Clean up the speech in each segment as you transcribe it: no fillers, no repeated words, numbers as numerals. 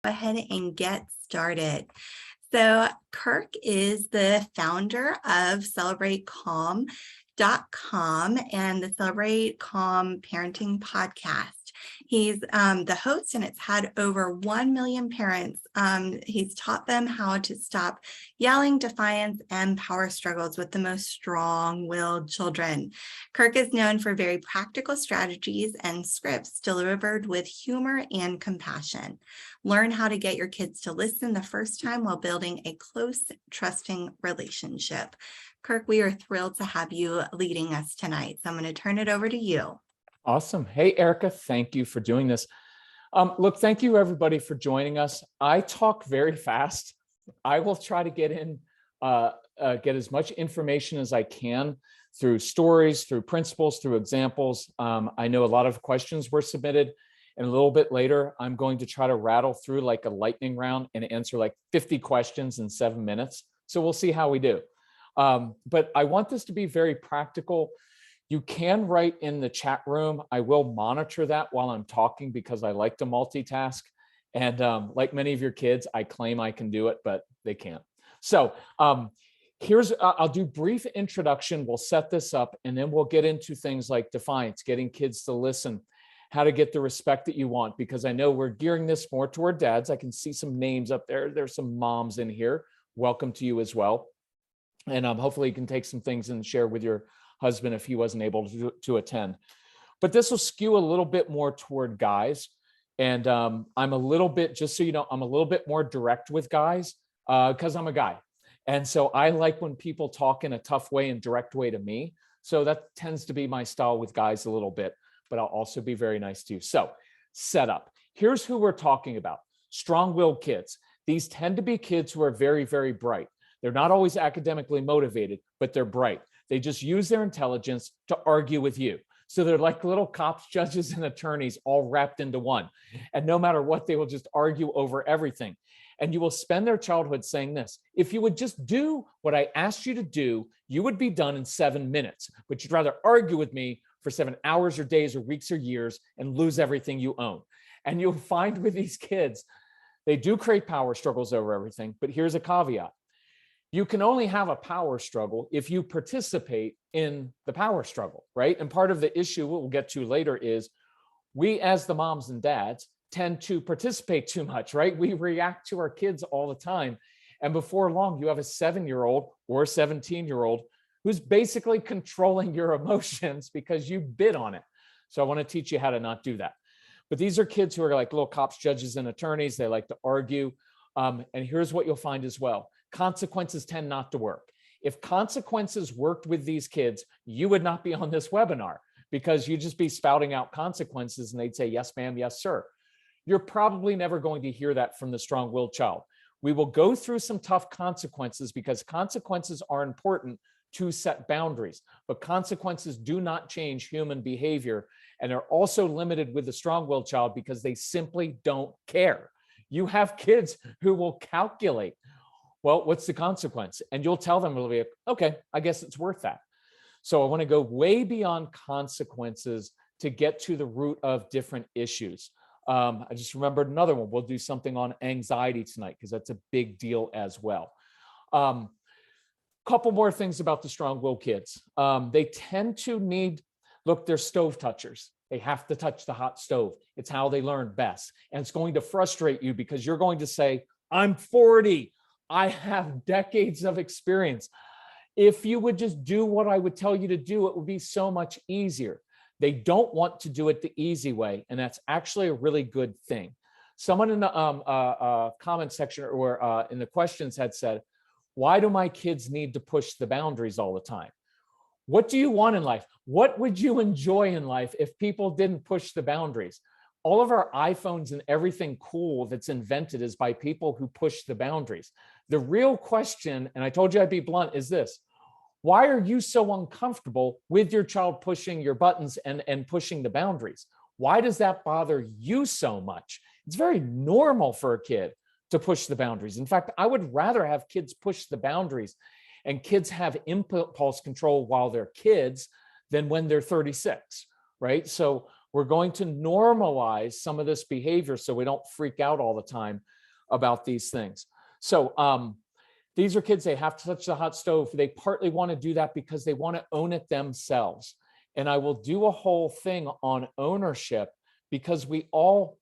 ahead and get started. So Kirk is the founder of CelebrateCalm.com and the Celebrate Calm Parenting Podcast. He's the host, and it's had over 1 million parents. He's taught them how to stop yelling, defiance, and power struggles with the most strong-willed children. Kirk is known for very practical strategies and scripts delivered with humor and compassion. Learn how to get your kids to listen the first time while building a close, trusting relationship. Kirk, we are thrilled to have you leading us tonight. So I'm going to turn it over to you. Awesome. Hey, Erica, thank you for doing this. Look, thank you everybody for joining us. I talk very fast. I will try to get as much information as I can through stories, through principles, through examples. I know a lot of questions were submitted, and a little bit later, I'm going to try to rattle through like a lightning round and answer like 50 questions in 7 minutes. So we'll see how we do. But I want this to be very practical. You can write in the chat room. I will monitor that while I'm talking because I like to multitask. And like many of your kids, I claim I can do it, but they can't. So I'll do brief introduction. We'll set this up, and then we'll get into things like defiance, getting kids to listen, how to get the respect that you want, because I know we're gearing this more toward dads. I can see some names up there. There's some moms in here. Welcome to you as well. And hopefully you can take some things and share with your husband if he wasn't able to attend. But this will skew a little bit more toward guys. And I'm a little bit, just so you know, I'm a little bit more direct with guys because I'm a guy. And so I like when people talk in a tough way and direct way to me. So that tends to be my style with guys a little bit, but I'll also be very nice to you. So set up. Here's who we're talking about. Strong-willed kids. These tend to be kids who are very, very bright. They're not always academically motivated, but they're bright. They just use their intelligence to argue with you. So they're like little cops, judges, and attorneys all wrapped into one. And no matter what, they will just argue over everything. And you will spend their childhood saying this: if you would just do what I asked you to do, you would be done in 7 minutes. But you'd rather argue with me for 7 hours or days or weeks or years and lose everything you own. And you'll find with these kids, they do create power struggles over everything. But here's a caveat. You can only have a power struggle if you participate in the power struggle, right? And part of the issue we'll get to later is we, as the moms and dads, tend to participate too much, right? We react to our kids all the time. And before long, you have a 7-year-old or a 17-year-old who's basically controlling your emotions because you bid on it. So I want to teach you how to not do that. But these are kids who are like little cops, judges, and attorneys. They like to argue. And here's what you'll find as well. Consequences tend not to work. If consequences worked with these kids, you would not be on this webinar because you'd just be spouting out consequences and they'd say, yes, ma'am, yes, sir. You're probably never going to hear that from the strong-willed child. We will go through some tough consequences because consequences are important to set boundaries, but consequences do not change human behavior. And they're also limited with the strong-willed child because they simply don't care. You have kids who will calculate, well, what's the consequence? And you'll tell them, okay, I guess it's worth that. So I want to go way beyond consequences to get to the root of different issues. I just remembered another one. We'll do something on anxiety tonight because that's a big deal as well. Couple more things about the strong-willed kids. They tend to need, look, they're stove touchers. They have to touch the hot stove. It's how they learn best. And it's going to frustrate you because you're going to say, I'm 40. I have decades of experience. If you would just do what I would tell you to do, it would be so much easier. They don't want to do it the easy way, and that's actually a really good thing. Someone in the comment section or in the questions had said, why do my kids need to push the boundaries all the time? What do you want in life? What would you enjoy in life if people didn't push the boundaries? All of our iPhones and everything cool that's invented is by people who push the boundaries. The real question, and I told you I'd be blunt, is this: why are you so uncomfortable with your child pushing your buttons and pushing the boundaries? Why does that bother you so much? It's very normal for a kid to push the boundaries. In fact, I would rather have kids push the boundaries and kids have impulse control while they're kids than when they're 36, right? So We're going to normalize some of this behavior so we don't freak out all the time about these things. So these are kids, they have to touch the hot stove. They partly want to do that because they want to own it themselves. And I will do a whole thing on ownership because we're all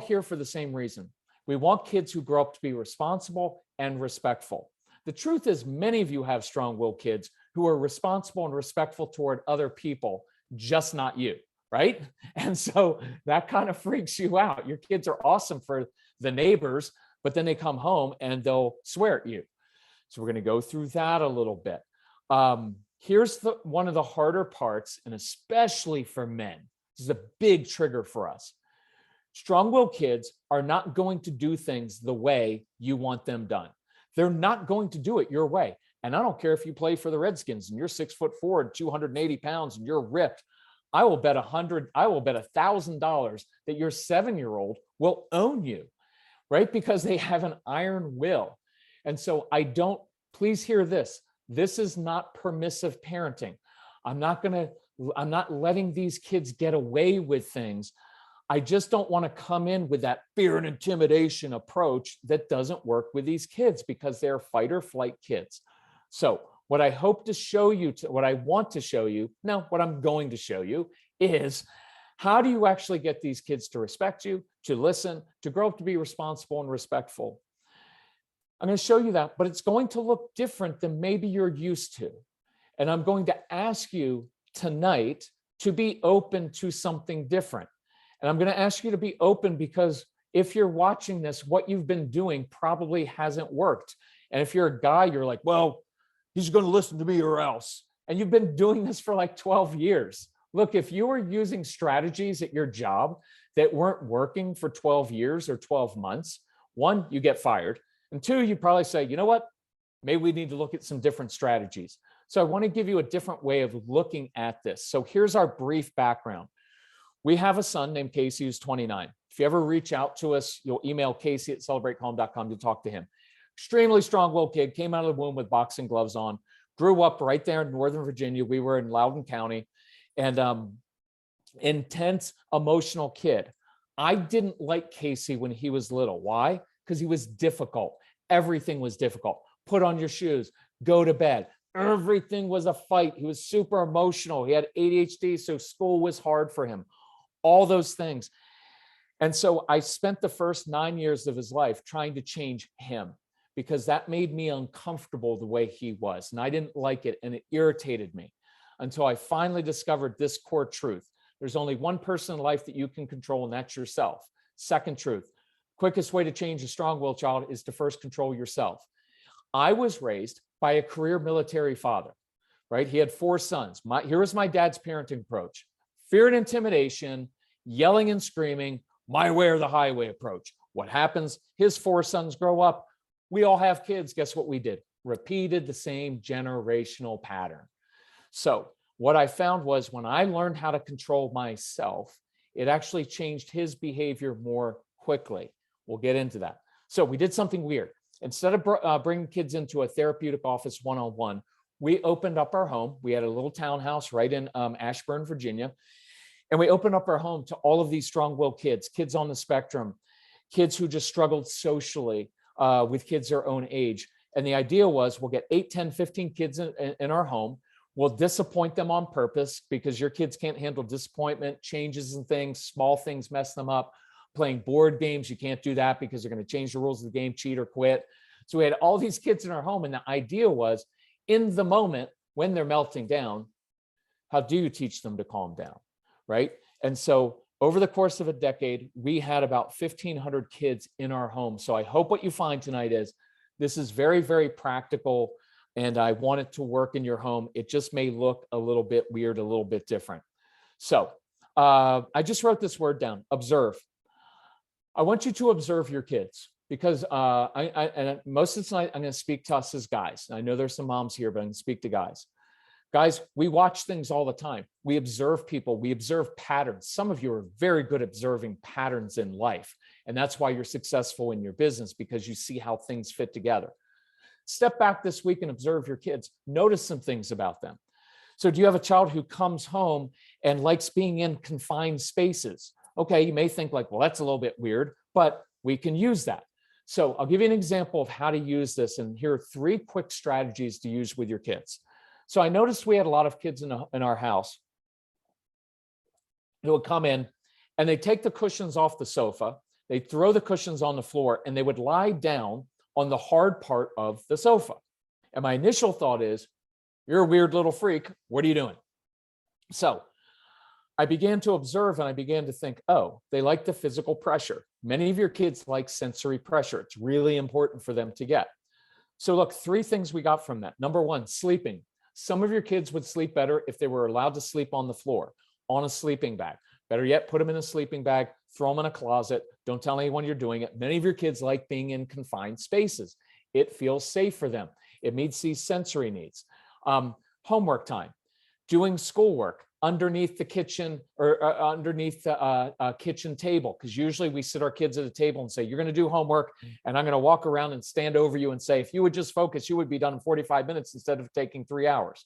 here for the same reason. We want kids who grow up to be responsible and respectful. The truth is, many of you have strong-willed kids who are responsible and respectful toward other people, just not you, right? And so that kind of freaks you out. Your kids are awesome for the neighbors, but then they come home and they'll swear at you. So we're going to go through that a little bit. Here's one of the harder parts, and especially for men, this is a big trigger for us. Strong-willed kids are not going to do things the way you want them done. They're not going to do it your way. And I don't care if you play for the Redskins and you're 6'4" and 280 pounds and you're ripped. I will bet $1,000 that your 7-year-old will own you, right? Because they have an iron will. And so please hear this. This is not permissive parenting. I'm not letting these kids get away with things. I just don't want to come in with that fear and intimidation approach that doesn't work with these kids because they're fight or flight kids. So what I hope to show you, what I'm going to show you is how do you actually get these kids to respect you, to listen, to grow up to be responsible and respectful. I'm going to show you that, but it's going to look different than maybe you're used to. And I'm going to ask you tonight to be open to something different. And I'm going to ask you to be open because if you're watching this, what you've been doing probably hasn't worked. And if you're a guy, you're like, well, he's going to listen to me or else. And you've been doing this for like 12 years. Look, if you were using strategies at your job that weren't working for 12 years or 12 months, one, you get fired. And two, you probably say, you know what? Maybe we need to look at some different strategies. So I want to give you a different way of looking at this. So here's our brief background. We have a son named Casey who's 29. If you ever reach out to us, you'll email Casey@celebratecalm.com to talk to him. Extremely strong-willed kid, came out of the womb with boxing gloves on, grew up right there in Northern Virginia. We were in Loudoun County, and intense, emotional kid. I didn't like Casey when he was little. Why? Because he was difficult. Everything was difficult. Put on your shoes, go to bed. Everything was a fight. He was super emotional. He had ADHD, so school was hard for him. All those things. And so I spent the first 9 years of his life trying to change him because that made me uncomfortable the way he was. And I didn't like it, and it irritated me until I finally discovered this core truth. There's only one person in life that you can control, and that's yourself. Second truth, quickest way to change a strong-willed child is to first control yourself. I was raised by a career military father, right? He had 4 sons. Here was my dad's parenting approach. Fear and intimidation, yelling and screaming, my way or the highway approach. What happens? His 4 sons grow up. We all have kids. Guess what we did? Repeated the same generational pattern. So what I found was when I learned how to control myself, it actually changed his behavior more quickly. We'll get into that. So we did something weird. Instead of bringing kids into a therapeutic office one-on-one, we opened up our home. We had a little townhouse right in Ashburn, Virginia. And we opened up our home to all of these strong-willed kids, kids on the spectrum, kids who just struggled socially with kids their own age. And the idea was we'll get 8, 10, 15 kids in our home. We'll disappoint them on purpose because your kids can't handle disappointment, changes and things, small things mess them up. Playing board games, you can't do that because they're going to change the rules of the game, cheat or quit. So we had all these kids in our home. And the idea was in the moment when they're melting down, how do you teach them to calm down, right? And so over the course of a decade, we had about 1,500 kids in our home. So I hope what you find tonight is this is very, very practical, and I want it to work in your home. It just may look a little bit weird, a little bit different. So I just wrote this word down, observe. I want you to observe your kids because and most of the time I'm going to speak to us as guys. I know there's some moms here, but I'm going to speak to guys. Guys, we watch things all the time. We observe people. We observe patterns. Some of you are very good at observing patterns in life. And that's why you're successful in your business, because you see how things fit together. Step back this week and observe your kids. Notice some things about them. So do you have a child who comes home and likes being in confined spaces? Okay, you may think like, well, that's a little bit weird, but we can use that. So I'll give you an example of how to use this. And here are 3 quick strategies to use with your kids. So I noticed we had a lot of kids in our house who would come in and they take the cushions off the sofa, they throw the cushions on the floor, and they would lie down on the hard part of the sofa. And my initial thought is, you're a weird little freak. What are you doing? So I began to observe and I began to think, oh, they like the physical pressure. Many of your kids like sensory pressure. It's really important for them to get. So look, 3 things we got from that. Number 1, sleeping. Some of your kids would sleep better if they were allowed to sleep on the floor, on a sleeping bag. Better yet, put them in a sleeping bag, throw them in a closet. Don't tell anyone you're doing it. Many of your kids like being in confined spaces. It feels safe for them. It meets these sensory needs. Homework time, doing schoolwork underneath the kitchen or underneath the kitchen table. Because usually we sit our kids at a table and say, you're going to do homework. And I'm going to walk around and stand over you and say, if you would just focus, you would be done in 45 minutes instead of taking 3 hours.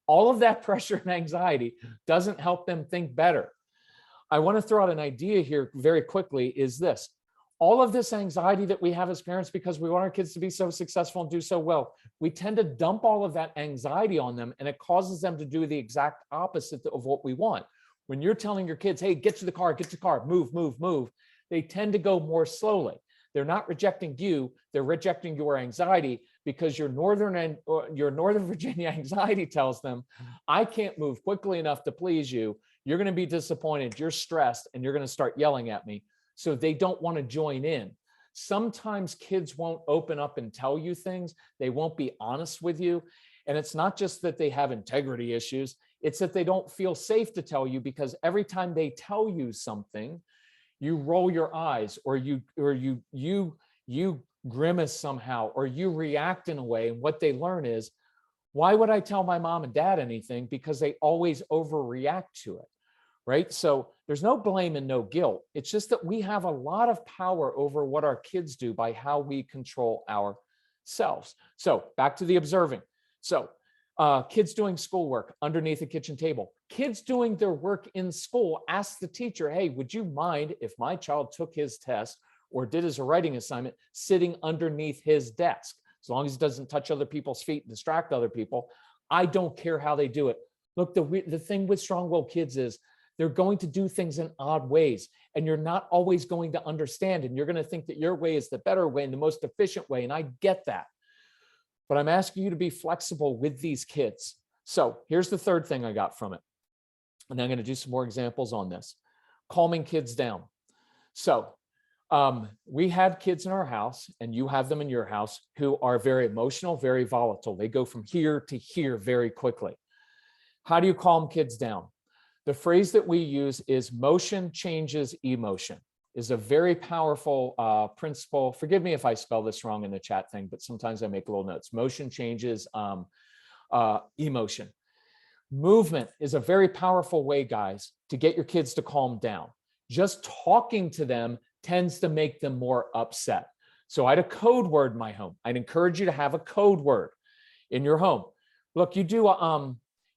All of that pressure and anxiety doesn't help them think better. I want to throw out an idea here very quickly is this. All of this anxiety that we have as parents because we want our kids to be so successful and do so well, we tend to dump all of that anxiety on them, and it causes them to do the exact opposite of what we want. When you're telling your kids, hey, get to the car, move, move, move, they tend to go more slowly. They're not rejecting you, they're rejecting your anxiety because your Northern Virginia anxiety tells them, I can't move quickly enough to please you. You're going to be disappointed, you're stressed, and you're going to start yelling at me. So they don't want to join in. Sometimes kids won't open up and tell you things. They won't be honest with you. And it's not just that they have integrity issues. It's that they don't feel safe to tell you because every time they tell you something, you roll your eyes or you grimace somehow or you react in a way. And what they learn is, why would I tell my mom and dad anything? Because they always overreact to it. Right? So there's no blame and no guilt. It's just that we have a lot of power over what our kids do by how we control ourselves. So back to the observing. So kids doing schoolwork underneath the kitchen table, kids doing their work in school, ask the teacher, hey, would you mind if my child took his test or did his writing assignment sitting underneath his desk? As long as it doesn't touch other people's feet and distract other people, I don't care how they do it. Look, the thing with strong-willed kids is they're going to do things in odd ways, and you're not always going to understand, and you're going to think that your way is the better way and the most efficient way, and I get that. But I'm asking you to be flexible with these kids. So here's the 3rd thing I got from it, and I'm going to do some more examples on this. Calming kids down. So we had kids in our house, and you have them in your house, who are very emotional, very volatile. They go from here to here very quickly. How do you calm kids down? The phrase that we use is motion changes emotion, is a very powerful principle. Forgive me if I spell this wrong in the chat thing, but sometimes I make little notes. Motion changes emotion. Movement is a very powerful way, guys, to get your kids to calm down. Just talking to them tends to make them more upset. So I had a code word in my home. I'd encourage you to have a code word in your home. Look, you do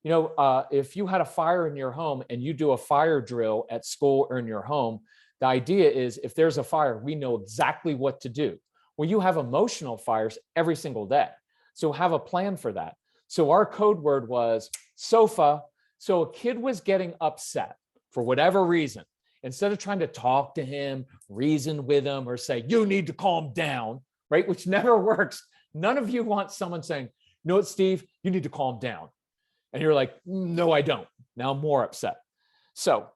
if you had a fire in your home and you do a fire drill at school or in your home, the idea is if there's a fire, we know exactly what to do. Well, you have emotional fires every single day. So have a plan for that. So our code word was sofa. So a kid was getting upset for whatever reason. Instead of trying to talk to him, reason with him, or say, you need to calm down, right? Which never works. None of you want someone saying, you know what, Steve, you need to calm down. And you're like, no, I don't. Now I'm more upset. So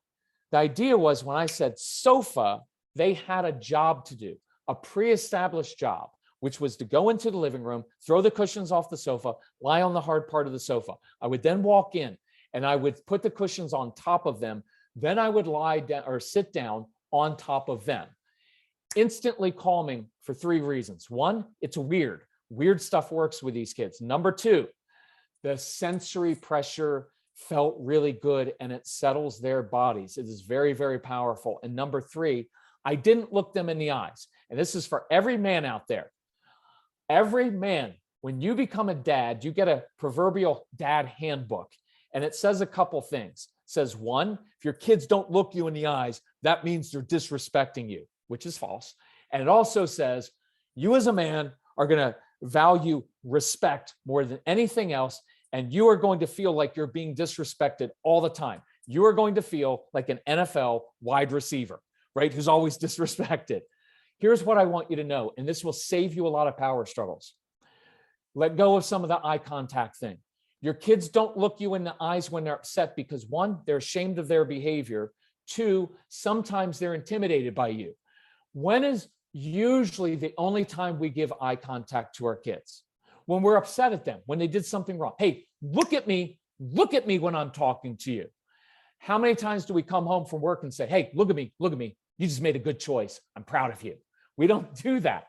the idea was when I said sofa, they had a job to do, a pre-established job, which was to go into the living room, throw the cushions off the sofa, lie on the hard part of the sofa. I would then walk in and I would put the cushions on top of them. Then I would lie down or sit down on top of them. Instantly calming for 3 reasons. 1, it's weird. Weird stuff works with these kids. Number 2, the sensory pressure felt really good and it settles their bodies. It is very, very powerful. And number 3, I didn't look them in the eyes. And this is for every man out there. Every man, when you become a dad, you get a proverbial dad handbook. And it says a couple things. It says, one, if your kids don't look you in the eyes, that means they're disrespecting you, which is false. And it also says, you as a man are going to value respect more than anything else. And you are going to feel like you're being disrespected all the time. You are going to feel like an NFL wide receiver, right? Who's always disrespected. Here's what I want you to know, and this will save you a lot of power struggles. Let go of some of the eye contact thing. Your kids don't look you in the eyes when they're upset because, one, they're ashamed of their behavior. Two, sometimes they're intimidated by you. When is usually the only time we give eye contact to our kids? When we're upset at them, when they did something wrong. Hey, look at me when I'm talking to you. How many times do we come home from work and say, hey, look at me, you just made a good choice. I'm proud of you. We don't do that.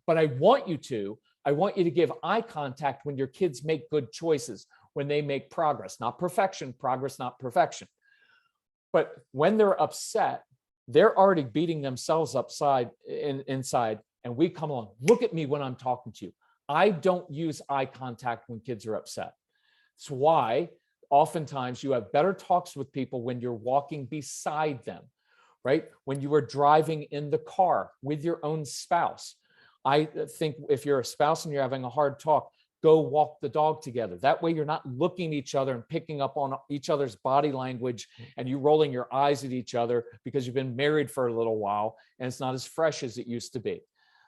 But I want you to give eye contact when your kids make good choices, when they make progress, not perfection, progress, not perfection. But when they're upset, they're already beating themselves inside, and we come along, look at me when I'm talking to you. I don't use eye contact when kids are upset. It's why oftentimes you have better talks with people when you're walking beside them, right? When you are driving in the car with your own spouse. I think if you're a spouse and you're having a hard talk, go walk the dog together. That way you're not looking at each other and picking up on each other's body language and you rolling your eyes at each other because you've been married for a little while and it's not as fresh as it used to be.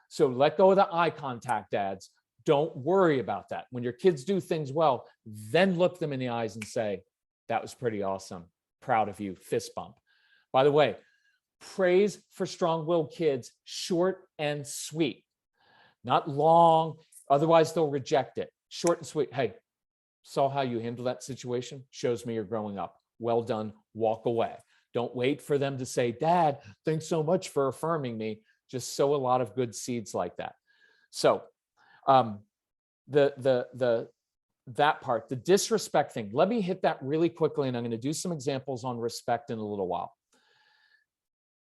So let go of the eye contact, dads. Don't worry about that. When your kids do things well, then look them in the eyes and say, that was pretty awesome. Proud of you. Fist bump. By the way, praise for strong-willed kids, short and sweet, not long. Otherwise, they'll reject it. Short and sweet. Hey, saw how you handle that situation? Shows me you're growing up. Well done. Walk away. Don't wait for them to say, Dad, thanks so much for affirming me. Just sow a lot of good seeds like that. So that part, the disrespect thing, let me hit that really quickly, and I'm going to do some examples on respect in a little while.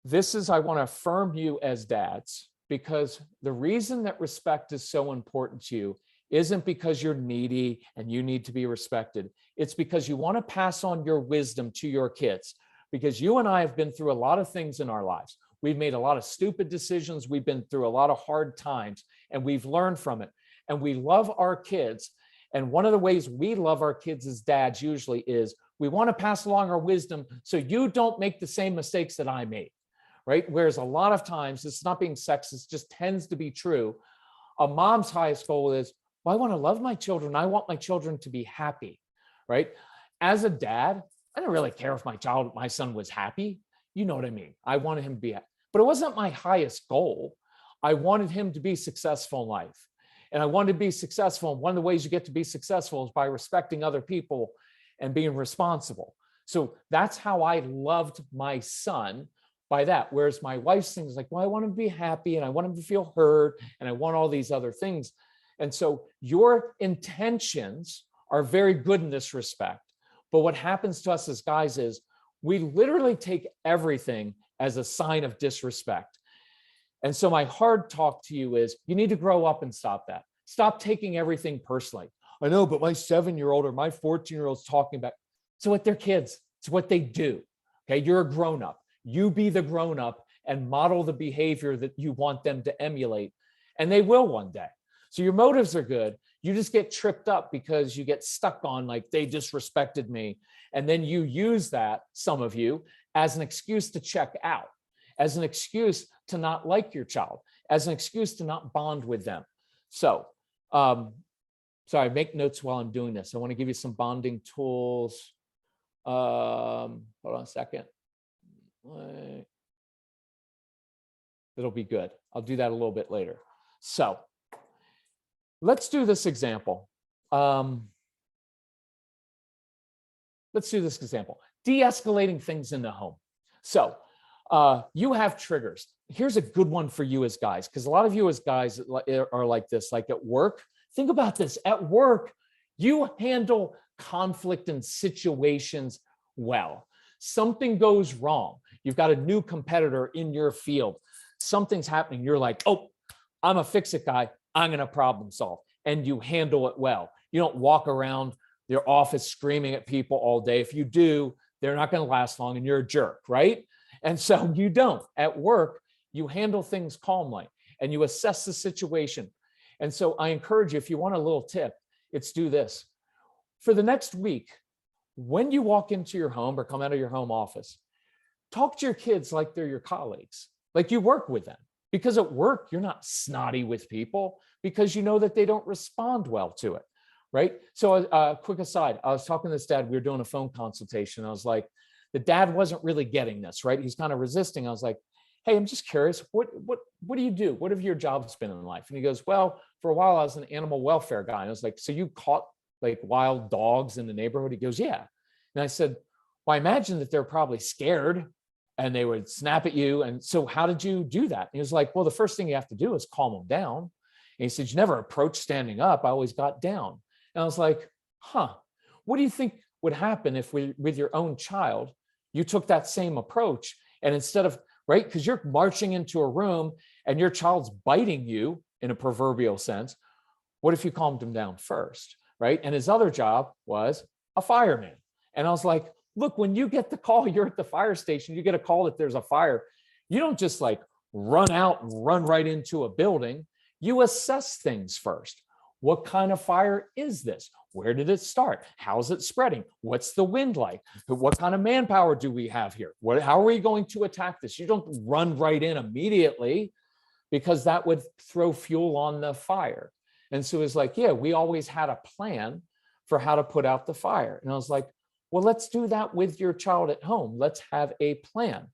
I want to affirm you as dads, because the reason that respect is so important to you isn't because you're needy and you need to be respected. It's because you want to pass on your wisdom to your kids, because you and I have been through a lot of things in our lives. We've made a lot of stupid decisions. We've been through a lot of hard times, and we've learned from it. And we love our kids. And one of the ways we love our kids as dads usually is we want to pass along our wisdom so you don't make the same mistakes that I made, right? Whereas a lot of times, it's not being sexist, just tends to be true. A mom's highest goal is, well, I want to love my children. I want my children to be happy, right? As a dad, I didn't really care if my son was happy. You know what I mean? I wanted him to be happy, but it wasn't my highest goal. I wanted him to be successful in life. And I wanted to be successful. And one of the ways you get to be successful is by respecting other people and being responsible. So that's how I loved my son, by that. Whereas my wife's thing is like, well, I want him to be happy and I want him to feel heard and I want all these other things. And so your intentions are very good in this respect. But what happens to us as guys is we literally take everything as a sign of disrespect. And so my hard talk to you is you need to grow up and stop that. Stop taking everything personally. I know, but my 7-year-old or my 14-year-old's talking about, so what they're kids, it's what they do. Okay, you're a grown-up. You be the grown-up and model the behavior that you want them to emulate. And they will one day. So your motives are good. You just get tripped up because you get stuck on like, they disrespected me. And then you use that, some of you, as an excuse to check out, as an excuse to not like your child, as an excuse to not bond with them. So, sorry, make notes while I'm doing this. I want to give you some bonding tools. Hold on a second. It'll be good. I'll do that a little bit later. So let's do this example. De-escalating things in the home. So you have triggers. Here's a good one for you as guys, because a lot of you as guys are like this, like at work. Think about this. At work, you handle conflict and situations well. Something goes wrong. You've got a new competitor in your field. Something's happening. You're like, oh, I'm a fix-it guy. I'm going to problem solve. And you handle it well. You don't walk around Your office screaming at people all day. If you do, they're not going to last long and you're a jerk, right? And so you don't. At work, you handle things calmly and you assess the situation. And so I encourage you, if you want a little tip, it's do this. For the next week, when you walk into your home or come out of your home office, talk to your kids like they're your colleagues, like you work with them. Because at work, you're not snotty with people because you know that they don't respond well to it, right? So quick aside, I was talking to this dad, we were doing a phone consultation. I was like, the dad wasn't really getting this, right? He's kind of resisting. I was like, hey, I'm just curious, what do you do? What have your jobs been in life? And he goes, well, for a while I was an animal welfare guy. And I was like, so you caught like wild dogs in the neighborhood? He goes, yeah. And I said, well, I imagine that they're probably scared and they would snap at you. And so how did you do that? And he was like, well, the first thing you have to do is calm them down. And he said, you never approach standing up. I always got down. And I was like, what do you think would happen if with your own child, you took that same approach and instead of, right? Because you're marching into a room and your child's biting you in a proverbial sense. What if you calmed him down first, right? And his other job was a fireman. And I was like, look, when you get the call, you're at the fire station, you get a call that there's a fire. You don't just like run out and run right into a building. You assess things first. What kind of fire is this? Where did it start? How's it spreading? What's the wind like? What kind of manpower do we have here? How are we going to attack this? You don't run right in immediately because that would throw fuel on the fire. And so it's like, yeah, we always had a plan for how to put out the fire. And I was like, well, let's do that with your child at home. Let's have a plan.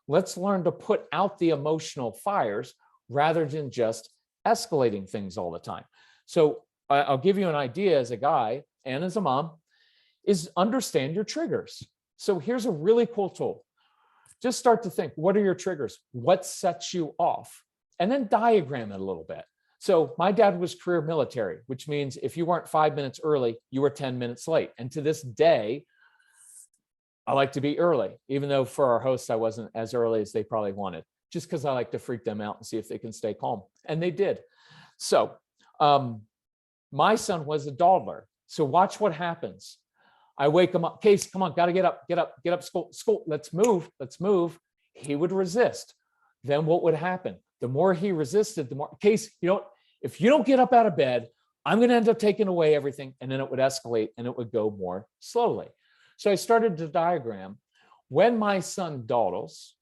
Let's learn to put out the emotional fires rather than just escalating things all the time. So I'll give you an idea as a guy and as a mom is understand your triggers. So here's a really cool tool. Just start to think, what are your triggers? What sets you off? And then diagram it a little bit. So my dad was career military, which means if you weren't 5 minutes early, you were 10 minutes late. And to this day, I like to be early, even though for our hosts, I wasn't as early as they probably wanted, just because I like to freak them out and see if they can stay calm. And they did. So my son was a dawdler. So watch what happens. I wake him up. Case, come on, got to get up, school, let's move. He would resist. Then what would happen? The more he resisted, the more, Case, if you don't get up out of bed, I'm going to end up taking away everything. And then it would escalate and it would go more slowly. So I started to diagram. When my son dawdles,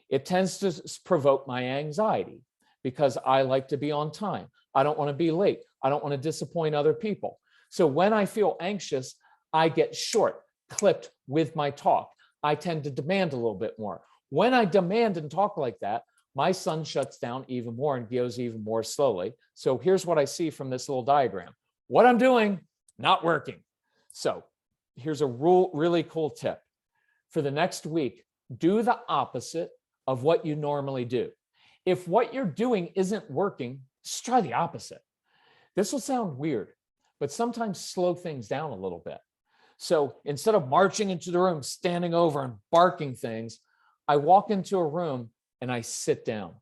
it tends to provoke my anxiety because I like to be on time. I don't want to be late. I don't want to disappoint other people. So when I feel anxious, I get short, clipped with my talk. I tend to demand a little bit more. When I demand and talk like that, my son shuts down even more and goes even more slowly. So here's what I see from this little diagram. What I'm doing, not working. So here's a really cool tip. For the next week, do the opposite of what you normally do. If what you're doing isn't working, just try the opposite. This will sound weird, but sometimes slow things down a little bit. So instead of marching into the room, standing over and barking things, I walk into a room and I sit down.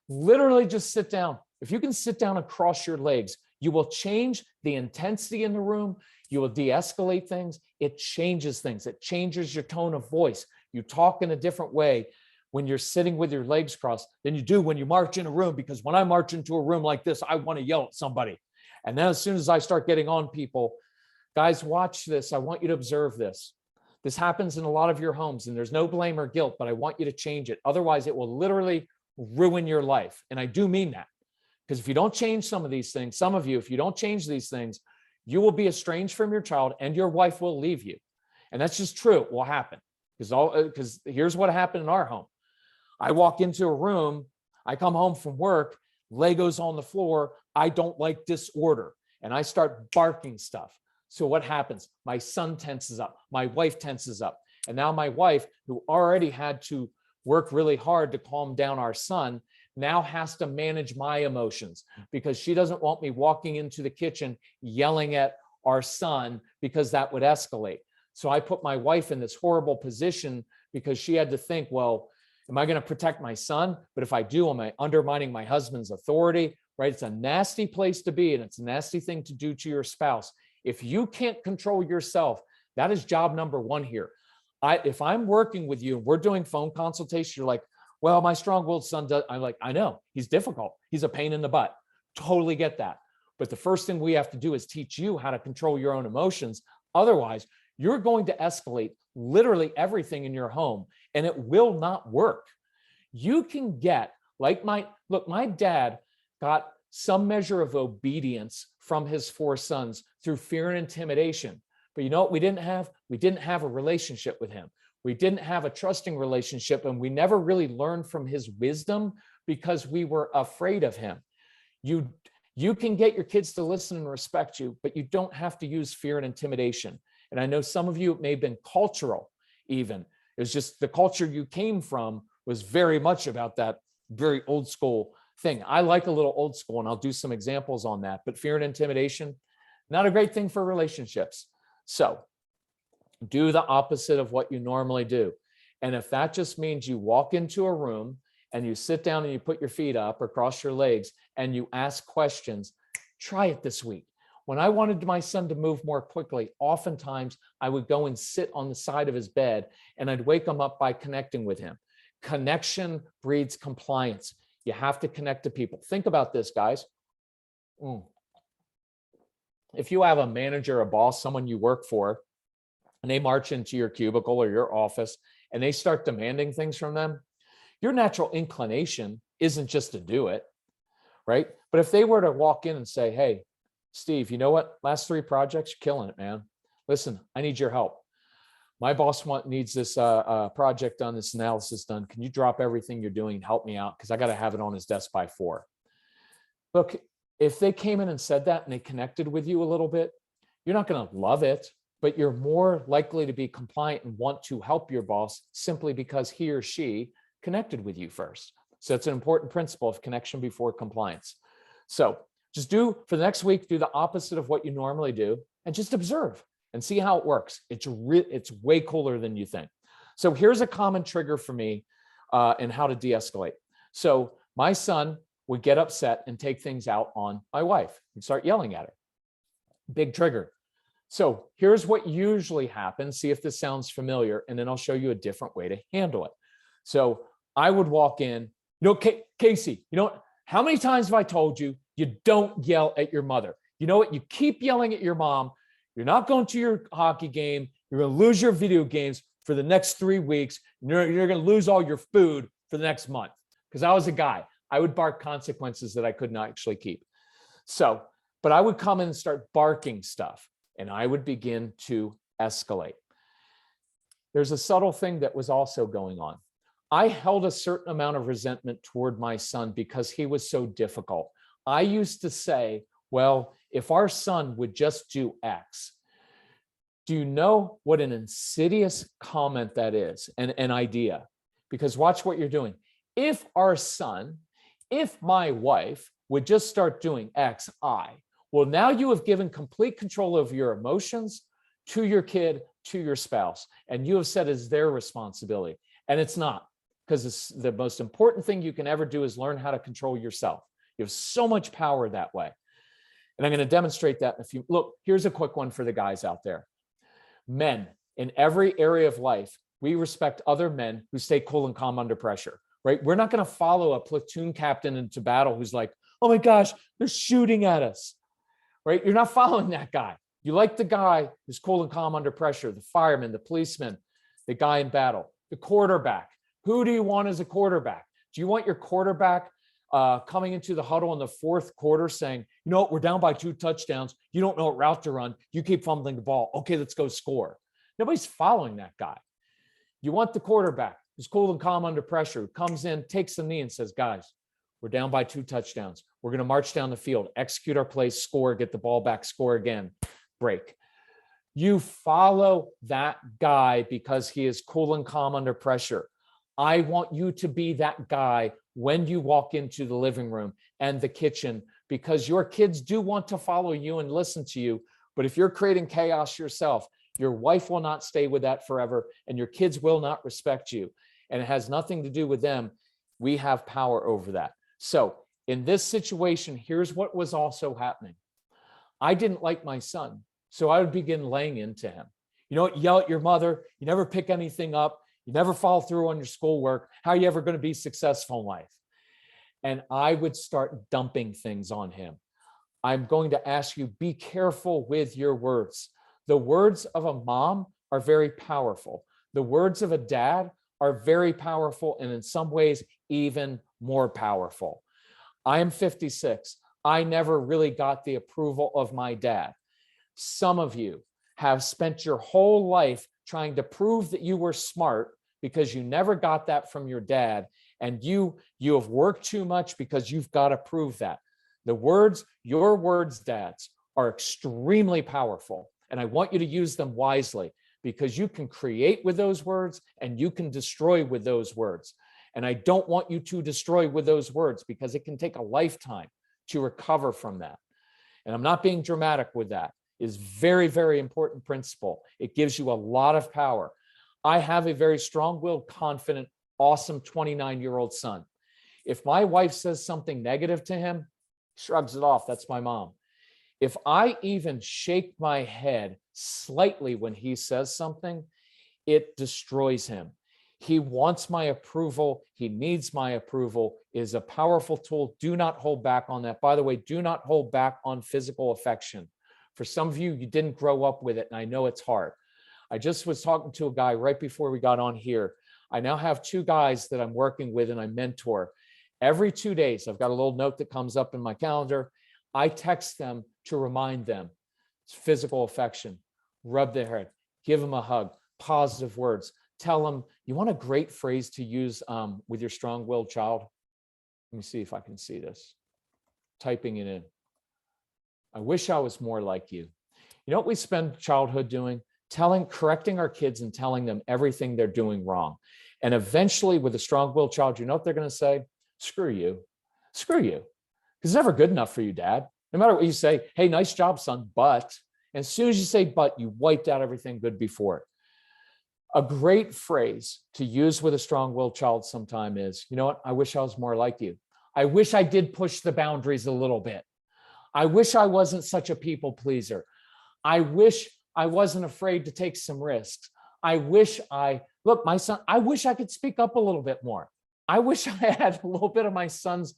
Literally just sit down. If you can sit down and cross your legs, you will change the intensity in the room. You will de-escalate things. It changes things. It changes your tone of voice. You talk in a different way when you're sitting with your legs crossed than you do when you march in a room, because when I march into a room like this, I want to yell at somebody. And then as soon as I start getting on people, guys, watch this. I want you to observe this. This happens in a lot of your homes and there's no blame or guilt, but I want you to change it. Otherwise, it will literally ruin your life. And I do mean that, because if you don't change some of these things, some of you, if you don't change these things, you will be estranged from your child and your wife will leave you. And that's just true. It will happen because here's what happened in our home. I walk into a room, I come home from work, Legos on the floor. I don't like disorder. And I start barking stuff. So what happens? My son tenses up, my wife tenses up. And now my wife, who already had to work really hard to calm down our son, now has to manage my emotions because she doesn't want me walking into the kitchen yelling at our son because that would escalate. So I put my wife in this horrible position because she had to think, well, am I going to protect my son? But if I do, am I undermining my husband's authority? Right? It's a nasty place to be, and it's a nasty thing to do to your spouse. If you can't control yourself, that is job number one here. If I'm working with you and we're doing phone consultation, you're like, well, my strong-willed son does. I'm like, I know he's difficult. He's a pain in the butt. Totally get that. But the first thing we have to do is teach you how to control your own emotions. Otherwise, you're going to escalate literally everything in your home, and it will not work. You can get like my dad got some measure of obedience from his 4 sons through fear and intimidation. But you know what we didn't have? We didn't have a relationship with him. We didn't have a trusting relationship, and we never really learned from his wisdom because we were afraid of him. You can get your kids to listen and respect you, but you don't have to use fear and intimidation. And I know some of you, it may have been cultural even. It was just the culture you came from was very much about that very old school thing. I like a little old school, and I'll do some examples on that, but fear and intimidation, not a great thing for relationships. So do the opposite of what you normally do. And if that just means you walk into a room and you sit down and you put your feet up or cross your legs and you ask questions, try it this week. When I wanted my son to move more quickly, oftentimes I would go and sit on the side of his bed and I'd wake him up by connecting with him. Connection breeds compliance. You have to connect to people. Think about this, guys. If you have a manager, a boss, someone you work for, and they march into your cubicle or your office and they start demanding things from them, your natural inclination isn't just to do it, right? But if they were to walk in and say, hey, Steve, you know what? Last 3 projects, you're killing it, man. Listen, I need your help. My boss needs this project done, this analysis done. Can you drop everything you're doing and help me out? Because I got to have it on his desk by 4. Look, if they came in and said that and they connected with you a little bit, you're not going to love it, but you're more likely to be compliant and want to help your boss simply because he or she connected with you first. So it's an important principle of connection before compliance. So just do for the next week, do the opposite of what you normally do and just observe and see how it works. It's way cooler than you think. So here's a common trigger for me and how to de-escalate. So my son would get upset and take things out on my wife and start yelling at her. Big trigger. So here's what usually happens. See if this sounds familiar, and then I'll show you a different way to handle it. So I would walk in, Casey, how many times have I told you, you don't yell at your mother? You know what? You keep yelling at your mom. You're not going to your hockey game. You're going to lose your video games for the next 3 weeks. You're going to lose all your food for the next month. Because I was a guy. I would bark consequences that I could not actually keep. So, but I would come in and start barking stuff, and I would begin to escalate. There's a subtle thing that was also going on. I held a certain amount of resentment toward my son because he was so difficult. I used to say, well, if our son would just do X. Do you know what an insidious comment that is, an idea? Because watch what you're doing. If my wife would just start doing X, well, now you have given complete control of your emotions to your kid, to your spouse, and you have said it's their responsibility. And it's not, because the most important thing you can ever do is learn how to control yourself. You have so much power that way. And I'm going to demonstrate that in a few. Look, here's a quick one for the guys out there. Men, in every area of life, we respect other men who stay cool and calm under pressure, right? We're not going to follow a platoon captain into battle who's like, oh my gosh, they're shooting at us, right? You're not following that guy. You like the guy who's cool and calm under pressure, the fireman, the policeman, the guy in battle, the quarterback. Who do you want as a quarterback? Do you want your quarterback coming into the huddle in the 4th quarter saying, you know what, we're down by 2 touchdowns. You don't know what route to run. You keep fumbling the ball. Okay, let's go score. Nobody's following that guy. You want the quarterback who's cool and calm under pressure, who comes in, takes the knee and says, guys, we're down by 2 touchdowns. We're going to march down the field, execute our plays, score, get the ball back, score again, break. You follow that guy because he is cool and calm under pressure. I want you to be that guy when you walk into the living room and the kitchen, because your kids do want to follow you and listen to you. But if you're creating chaos yourself, your wife will not stay with that forever, and your kids will not respect you. And it has nothing to do with them. We have power over that. So in this situation, here's what was also happening. I didn't like my son So I would begin laying into him. You don't yell at your mother. You never pick anything up. You never follow through on your schoolwork. How are you ever going to be successful in life? And I would start dumping things on him. I'm going to ask you, be careful with your words. The words of a mom are very powerful. The words of a dad are very powerful, and in some ways, even more powerful. I am 56. I never really got the approval of my dad. Some of you have spent your whole life trying to prove that you were smart because you never got that from your dad, and you have worked too much because you've got to prove that. The words, your words, dads, are extremely powerful, and I want you to use them wisely, because you can create with those words and you can destroy with those words. And I don't want you to destroy with those words, because it can take a lifetime to recover from that. And I'm not being dramatic with that. It's very, very important principle. It gives you a lot of power. I have a very strong-willed, confident, awesome 29-year-old son. If my wife says something negative to him, shrugs it off. That's my mom. If I even shake my head slightly when he says something, it destroys him. He wants my approval. He needs my approval. It is a powerful tool. Do not hold back on that. By the way, do not hold back on physical affection. For some of you, you didn't grow up with it, and I know it's hard. I just was talking to a guy right before we got on here. I now have 2 guys that I'm working with and I mentor. Every 2 days, I've got a little note that comes up in my calendar. I text them to remind them. It's physical affection. Rub their head, give them a hug, positive words. Tell them, you want a great phrase to use with your strong-willed child? Let me see if I can see this. Typing it in. I wish I was more like you. You know what we spend childhood doing? Correcting our kids and telling them everything they're doing wrong. And eventually, with a strong-willed child, you know what they're going to say? Screw you. Screw you. Because it's never good enough for you, Dad. No matter what you say, hey, nice job, son, but. And as soon as you say but, you wiped out everything good before it. A great phrase to use with a strong-willed child sometime is, you know what? I wish I was more like you. I wish I did push the boundaries a little bit. I wish I wasn't such a people pleaser. I wish I wasn't afraid to take some risks. Look, my son, I wish I could speak up a little bit more. I wish I had a little bit of my son's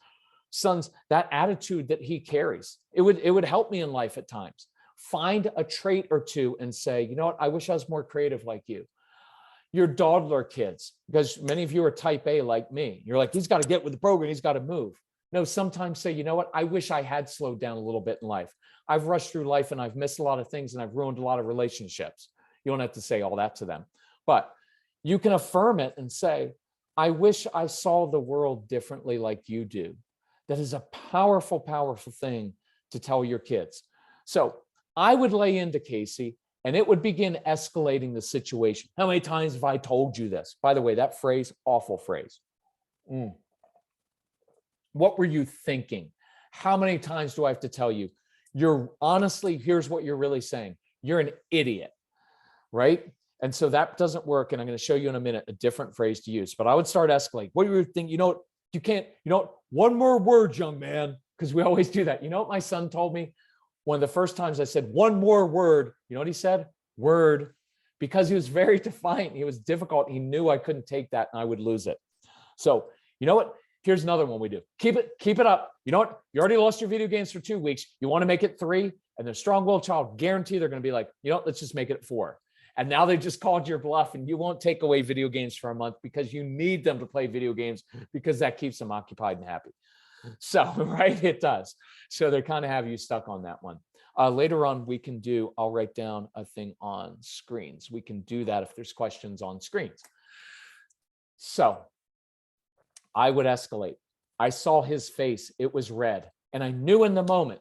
that attitude that he carries. It would help me in life at times. Find a trait or two and say, you know what? I wish I was more creative like you. Your dawdler kids, because many of you are type A like me. You're like, he's got to get with the program. He's got to move. No, sometimes say, you know what? I wish I had slowed down a little bit in life. I've rushed through life and I've missed a lot of things and I've ruined a lot of relationships. You don't have to say all that to them, but you can affirm it and say, I wish I saw the world differently like you do. That is a powerful, powerful thing to tell your kids. So I would lay into Casey and it would begin escalating the situation. How many times have I told you this? By the way, that phrase, awful phrase. What were you thinking? How many times do I have to tell you? Here's what you're really saying. You're an idiot, right? And so that doesn't work. And I'm going to show you in a minute a different phrase to use. But I would start escalating. What do you think? You know what? You can't, one more word, young man, because we always do that. You know what my son told me? One of the first times I said, one more word, you know what he said? Word. Because he was very defiant. He was difficult. He knew I couldn't take that and I would lose it. So, you know what? Here's another one we do. Keep it up. You know what? You already lost your video games for 2 weeks. You want to make it 3, and the strong-willed child, guarantee they're going to be like, you know what? Let's just make it 4. And now they just called your bluff, and you won't take away video games for a month because you need them to play video games because that keeps them occupied and happy. So, right, it does. So they kind of have you stuck on that one. Later on, I'll write down a thing on screens. We can do that if there's questions on screens. So I would escalate. I saw his face. It was red. And I knew in the moment,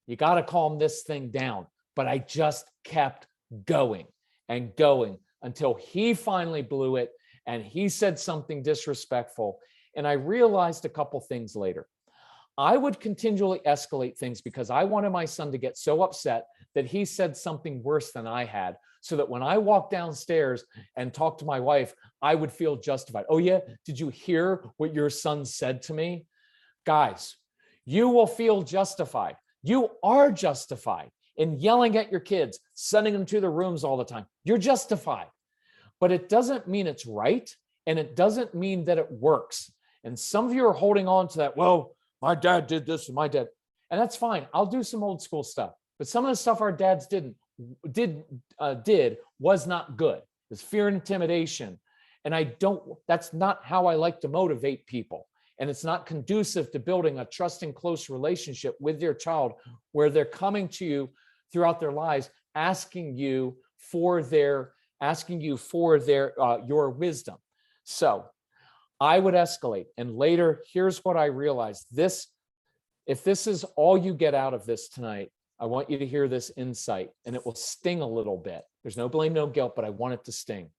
you got to calm this thing down. But I just kept going and going until he finally blew it and he said something disrespectful. And I realized a couple things later. I would continually escalate things because I wanted my son to get so upset that he said something worse than I had, so that when I walked downstairs and talked to my wife, I would feel justified. Oh yeah, did you hear what your son said to me? Guys, you will feel justified. You are justified. in yelling at your kids, sending them to their rooms all the time. You're justified. But it doesn't mean it's right. And it doesn't mean that it works. And some of you are holding on to that. Well, my dad did this and my dad. And that's fine. I'll do some old school stuff. But some of the stuff our dads did was not good. It's fear and intimidation. And that's not how I like to motivate people. And it's not conducive to building a trusting, close relationship with your child where they're coming to you throughout their lives, asking you for your wisdom. So I would escalate. And later, here's what I realized. If this is all you get out of this tonight, I want you to hear this insight, and it will sting a little bit. There's no blame, no guilt, but I want it to sting.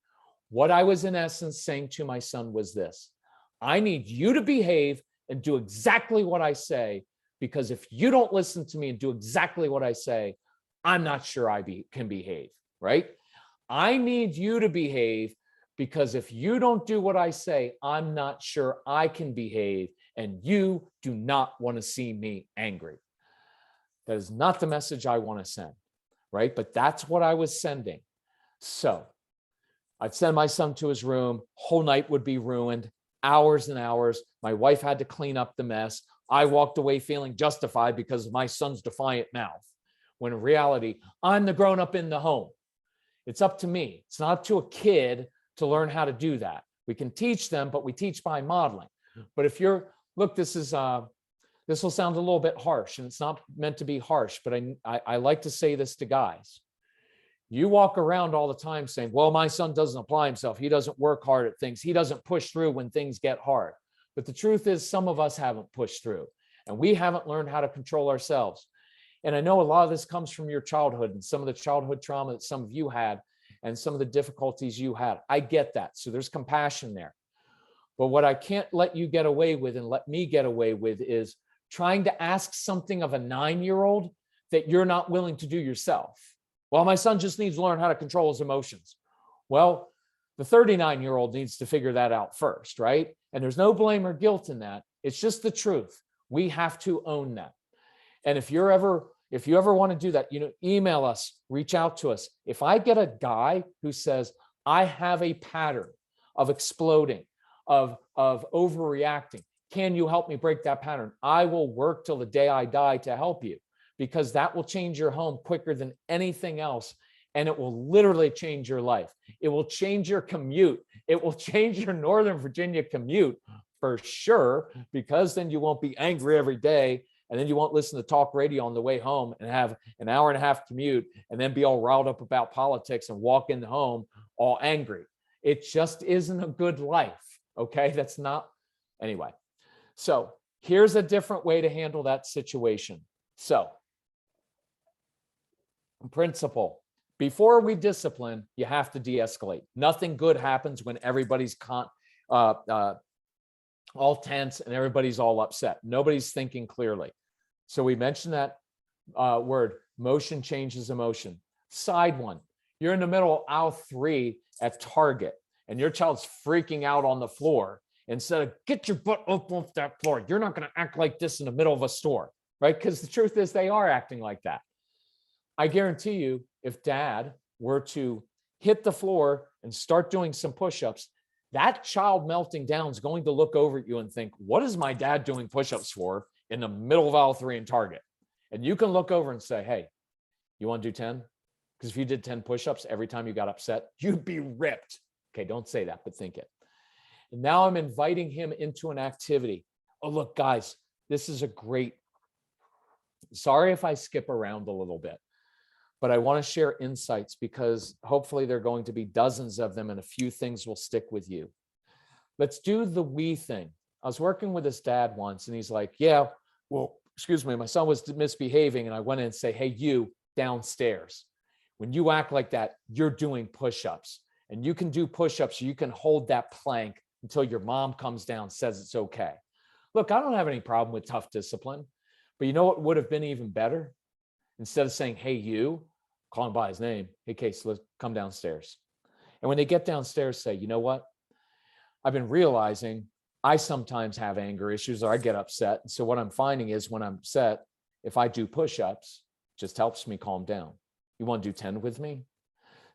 What I was in essence saying to my son was this: I need you to behave and do exactly what I say, because if you don't listen to me and do exactly what I say, I'm not sure I can behave, right? I need you to behave, because if you don't do what I say, I'm not sure I can behave, and you do not want to see me angry. That is not the message I want to send, right? But that's what I was sending. So I'd send my son to his room, whole night would be ruined, hours and hours. My wife had to clean up the mess. I walked away feeling justified because of my son's defiant mouth, when in reality, I'm the grown-up in the home. It's up to me. It's not up to a kid to learn how to do that. We can teach them, but we teach by modeling. But if look, this will sound a little bit harsh, and it's not meant to be harsh, but I like to say this to guys. You walk around all the time saying, well, my son doesn't apply himself. He doesn't work hard at things. He doesn't push through when things get hard. But the truth is, some of us haven't pushed through, and we haven't learned how to control ourselves. And I know a lot of this comes from your childhood and some of the childhood trauma that some of you had and some of the difficulties you had. I get that. So there's compassion there. But what I can't let you get away with and let me get away with is trying to ask something of a 9-year-old that you're not willing to do yourself. Well, my son just needs to learn how to control his emotions. Well, the 39-year-old needs to figure that out first, right? And there's no blame or guilt in that. It's just the truth. We have to own that. And if you ever want to do that, email us, reach out to us. If I get a guy who says, I have a pattern of exploding, of overreacting, can you help me break that pattern? I will work till the day I die to help you, because that will change your home quicker than anything else. And it will literally change your life. It will change your commute. It will change your Northern Virginia commute for sure, because then you won't be angry every day. And then you won't listen to talk radio on the way home and have an hour and a half commute and then be all riled up about politics and walk in home all angry. It just isn't a good life. Okay. That's not, anyway. So here's a different way to handle that situation. So, principle: before we discipline, you have to de-escalate. Nothing good happens when everybody's all tense and everybody's all upset. Nobody's thinking clearly. So we mentioned that word, motion changes emotion. Side one: you're in the middle of aisle 3 at Target and your child's freaking out on the floor. Instead of get your butt up off that floor, you're not going to act like this in the middle of a store, right? Because the truth is they are acting like that. I guarantee you, if dad were to hit the floor and start doing some push-ups, that child melting down is going to look over at you and think, what is my dad doing push-ups for in the middle of aisle 3 in Target? And you can look over and say, hey, you want to do 10? Because if you did 10 push-ups every time you got upset, you'd be ripped. Okay, don't say that, but think it. And now I'm inviting him into an activity. Oh, look, guys, this is a great, sorry if I skip around a little bit, but I want to share insights because hopefully there are going to be dozens of them and a few things will stick with you. Let's do the we thing. I was working with his dad once and he's like, yeah, well, excuse me, my son was misbehaving. And I went in and say, hey, you downstairs, when you act like that, you're doing push-ups, and you can do push-ups. You can hold that plank until your mom comes down, says it's okay. Look, I don't have any problem with tough discipline, but you know what would have been even better? Instead of saying, hey, you, call him by his name. Hey, Case, let's come downstairs. And when they get downstairs, say, you know what? I've been realizing I sometimes have anger issues or I get upset. And so what I'm finding is when I'm upset, if I do push-ups, Just helps me calm down. You want to do 10 with me?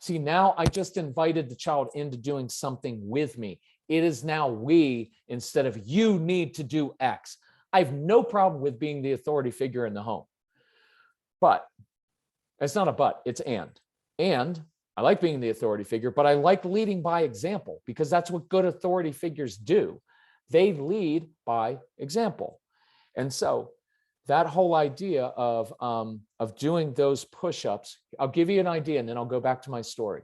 See, now I just invited the child into doing something with me. It is now we instead of you need to do X. I have no problem with being the authority figure in the home. But it's not a but, it's and. And I like being the authority figure, but I like leading by example because that's what good authority figures do. They lead by example. And so that whole idea of doing those push-ups, I'll give you an idea and then I'll go back to my story.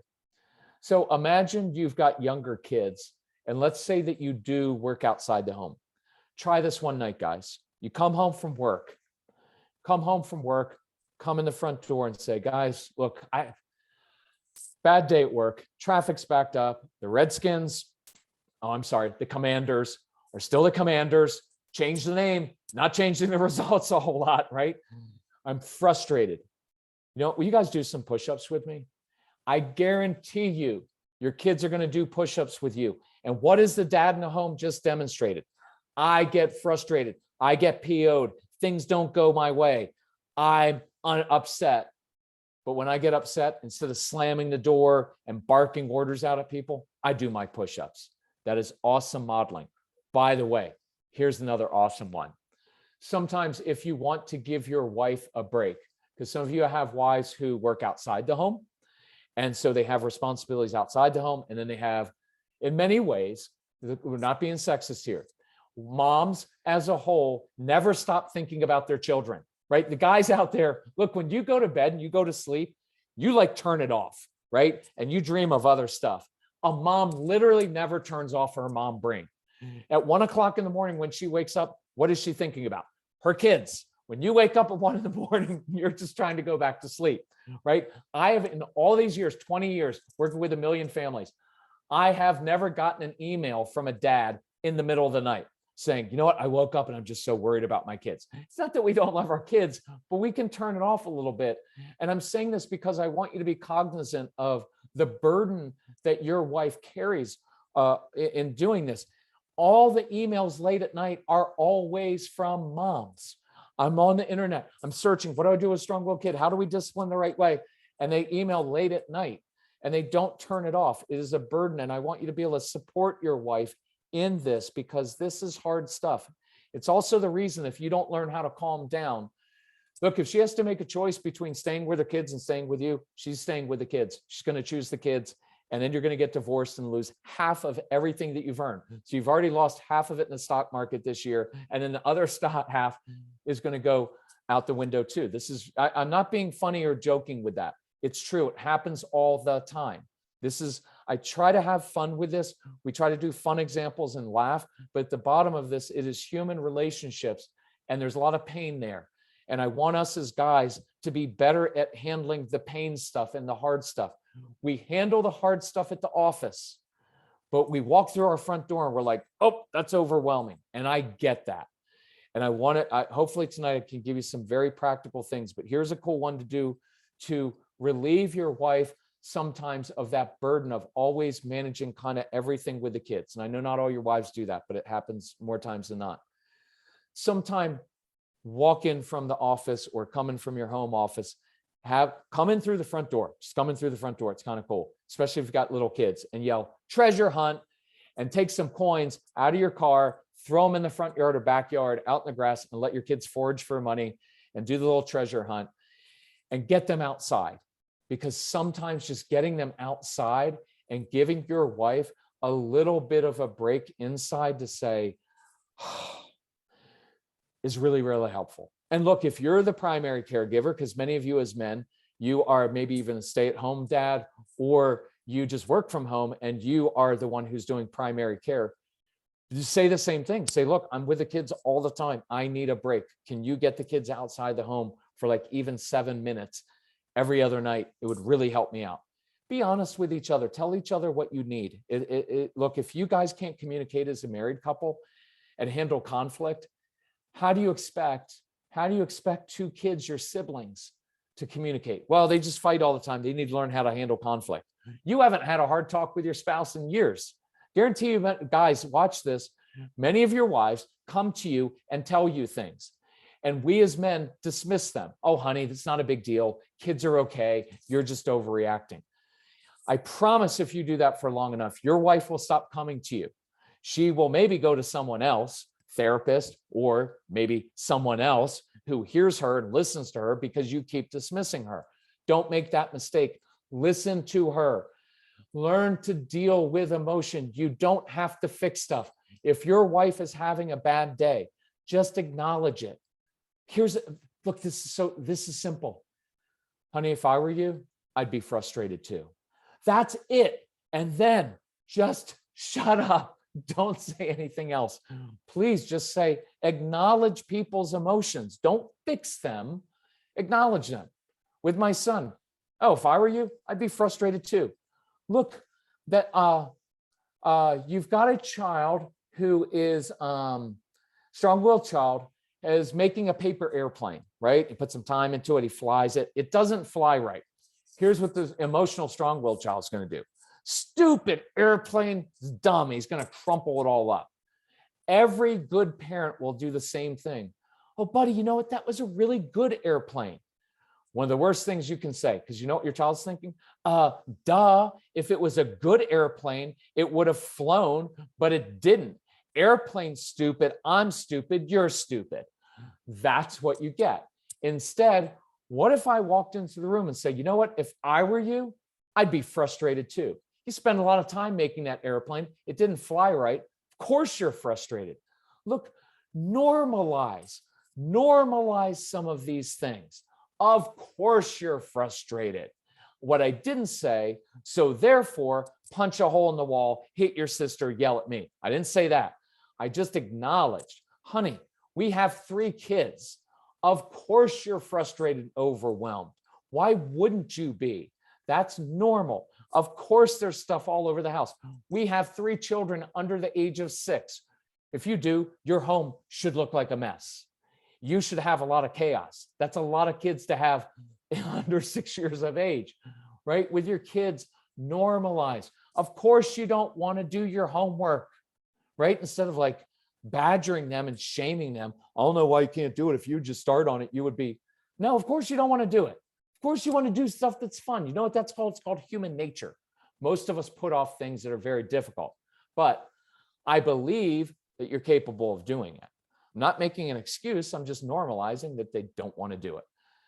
So imagine you've got younger kids and let's say that you do work outside the home. Try this one night, guys. You come home from work, come in the front door and say, guys, look, bad day at work, traffic's backed up, the Redskins, the Commanders are still the Commanders, change the name, not changing the results a whole lot, right? I'm frustrated. You know, will you guys do some push-ups with me? I guarantee you, your kids are going to do push-ups with you. And what is the dad in the home just demonstrated? I get frustrated. I get PO'd. Things don't go my way. I'm upset. But when I get upset, instead of slamming the door and barking orders out at people, I do my push-ups. That is awesome modeling. By the way, here's another awesome one. Sometimes if you want to give your wife a break, because some of you have wives who work outside the home, and so they have responsibilities outside the home, and then they have, in many ways, we're not being sexist here, moms as a whole never stop thinking about their children, right? The guys out there, look, when you go to bed and you go to sleep, you like turn it off, right? And you dream of other stuff. A mom literally never turns off her mom brain. At 1 o'clock in the morning, when she wakes up, what is she thinking about? Her kids. When you wake up at 1 in the morning, you're just trying to go back to sleep, right? I have, in all these years, 20 years, working with 1 million families, I have never gotten an email from a dad in the middle of the night saying, you know what, I woke up and I'm just so worried about my kids. It's not that we don't love our kids, but we can turn it off a little bit. And I'm saying this because I want you to be cognizant of the burden that your wife carries in doing this. All the emails late at night are always from moms. I'm on the internet. I'm searching. What do I do with a strong-willed kid? How do we discipline the right way? And they email late at night and they don't turn it off. It is a burden. And I want you to be able to support your wife in this because this is hard stuff. It's also the reason if you don't learn how to calm down, look, if she has to make a choice between staying with her kids and staying with you, she's staying with the kids. She's going to choose the kids. And then you're going to get divorced and lose half of everything that you've earned. So you've already lost half of it in the stock market this year. And then the other half is going to go out the window too. This is, I'm not being funny or joking with that. It's true. It happens all the time. This is, I try to have fun with this. We try to do fun examples and laugh, but at the bottom of this, it is human relationships. And there's a lot of pain there. And I want us as guys to be better at handling the pain stuff and the hard stuff. We handle the hard stuff at the office, but we walk through our front door and we're like, oh, that's overwhelming. And I get that. And I want to, hopefully tonight I can give you some very practical things, but here's a cool one to do to relieve your wife sometimes of that burden of always managing kind of everything with the kids. And I know not all your wives do that, but it happens more times than not. Sometime walk in from the office or come in from your home office, come in through the front door, just come in through the front door. It's kind of cool, especially if you've got little kids, and yell treasure hunt and take some coins out of your car, throw them in the front yard or backyard out in the grass and let your kids forage for money and do the little treasure hunt and get them outside. Because sometimes just getting them outside and giving your wife a little bit of a break inside to say, is really, really helpful. And look, if you're the primary caregiver, because many of you as men, you are maybe even a stay-at-home dad, or you just work from home and you are the one who's doing primary care, just say the same thing. Say, look, I'm with the kids all the time. I need a break. Can you get the kids outside the home for like even 7 minutes every other night? It would really help me out. Be honest with each other. Tell each other what you need. Look, if you guys can't communicate as a married couple and handle conflict, how do you expect 2 kids, your siblings, to communicate? Well, they just fight all the time. They need to learn how to handle conflict. You haven't had a hard talk with your spouse in years. Guarantee you, guys, watch this. Many of your wives come to you and tell you things. And we as men dismiss them. Oh, honey, that's not a big deal. Kids are okay. You're just overreacting. I promise if you do that for long enough, your wife will stop coming to you. She will maybe go to someone else, therapist, or maybe someone else who hears her and listens to her because you keep dismissing her. Don't make that mistake. Listen to her. Learn to deal with emotion. You don't have to fix stuff. If your wife is having a bad day, just acknowledge it. Look, this is simple. Honey, if I were you, I'd be frustrated too. That's it. And then just shut up. Don't say anything else. Please just say, acknowledge people's emotions. Don't fix them. Acknowledge them. With my son, oh, if I were you, I'd be frustrated too. Look, that you've got a child who is strong-willed child, is making a paper airplane, right? He put some time into it. He flies it. It doesn't fly right. Here's what the emotional strong-willed child is going to do. Stupid airplane, is dumb. He's going to crumple it all up. Every good parent will do the same thing. Oh, buddy, you know what? That was a really good airplane. One of the worst things you can say, because you know what your child's thinking? Duh, if it was a good airplane, it would have flown, but it didn't. Airplane's stupid, I'm stupid, you're stupid. That's what you get. Instead, what if I walked into the room and said, you know what, if I were you, I'd be frustrated too. You spend a lot of time making that airplane, it didn't fly right. Of course you're frustrated. Look, normalize some of these things. Of course you're frustrated. What I didn't say, so therefore, punch a hole in the wall, hit your sister, yell at me. I didn't say that. I just acknowledged, honey, we have 3 kids. Of course you're frustrated and overwhelmed. Why wouldn't you be? That's normal. Of course there's stuff all over the house. We have 3 children under the age of 6. If you do, your home should look like a mess. You should have a lot of chaos. That's a lot of kids to have under 6 years of age, right? With your kids, normalize. Of course you don't want to do your homework, right? Instead of like badgering them and shaming them. I don't know why you can't do it. If you just start on it, you would be. No, of course you don't want to do it. Of course you want to do stuff that's fun. You know what that's called? It's called human nature. Most of us put off things that are very difficult, but I believe that you're capable of doing it. I'm not making an excuse. I'm just normalizing that they don't want to do it.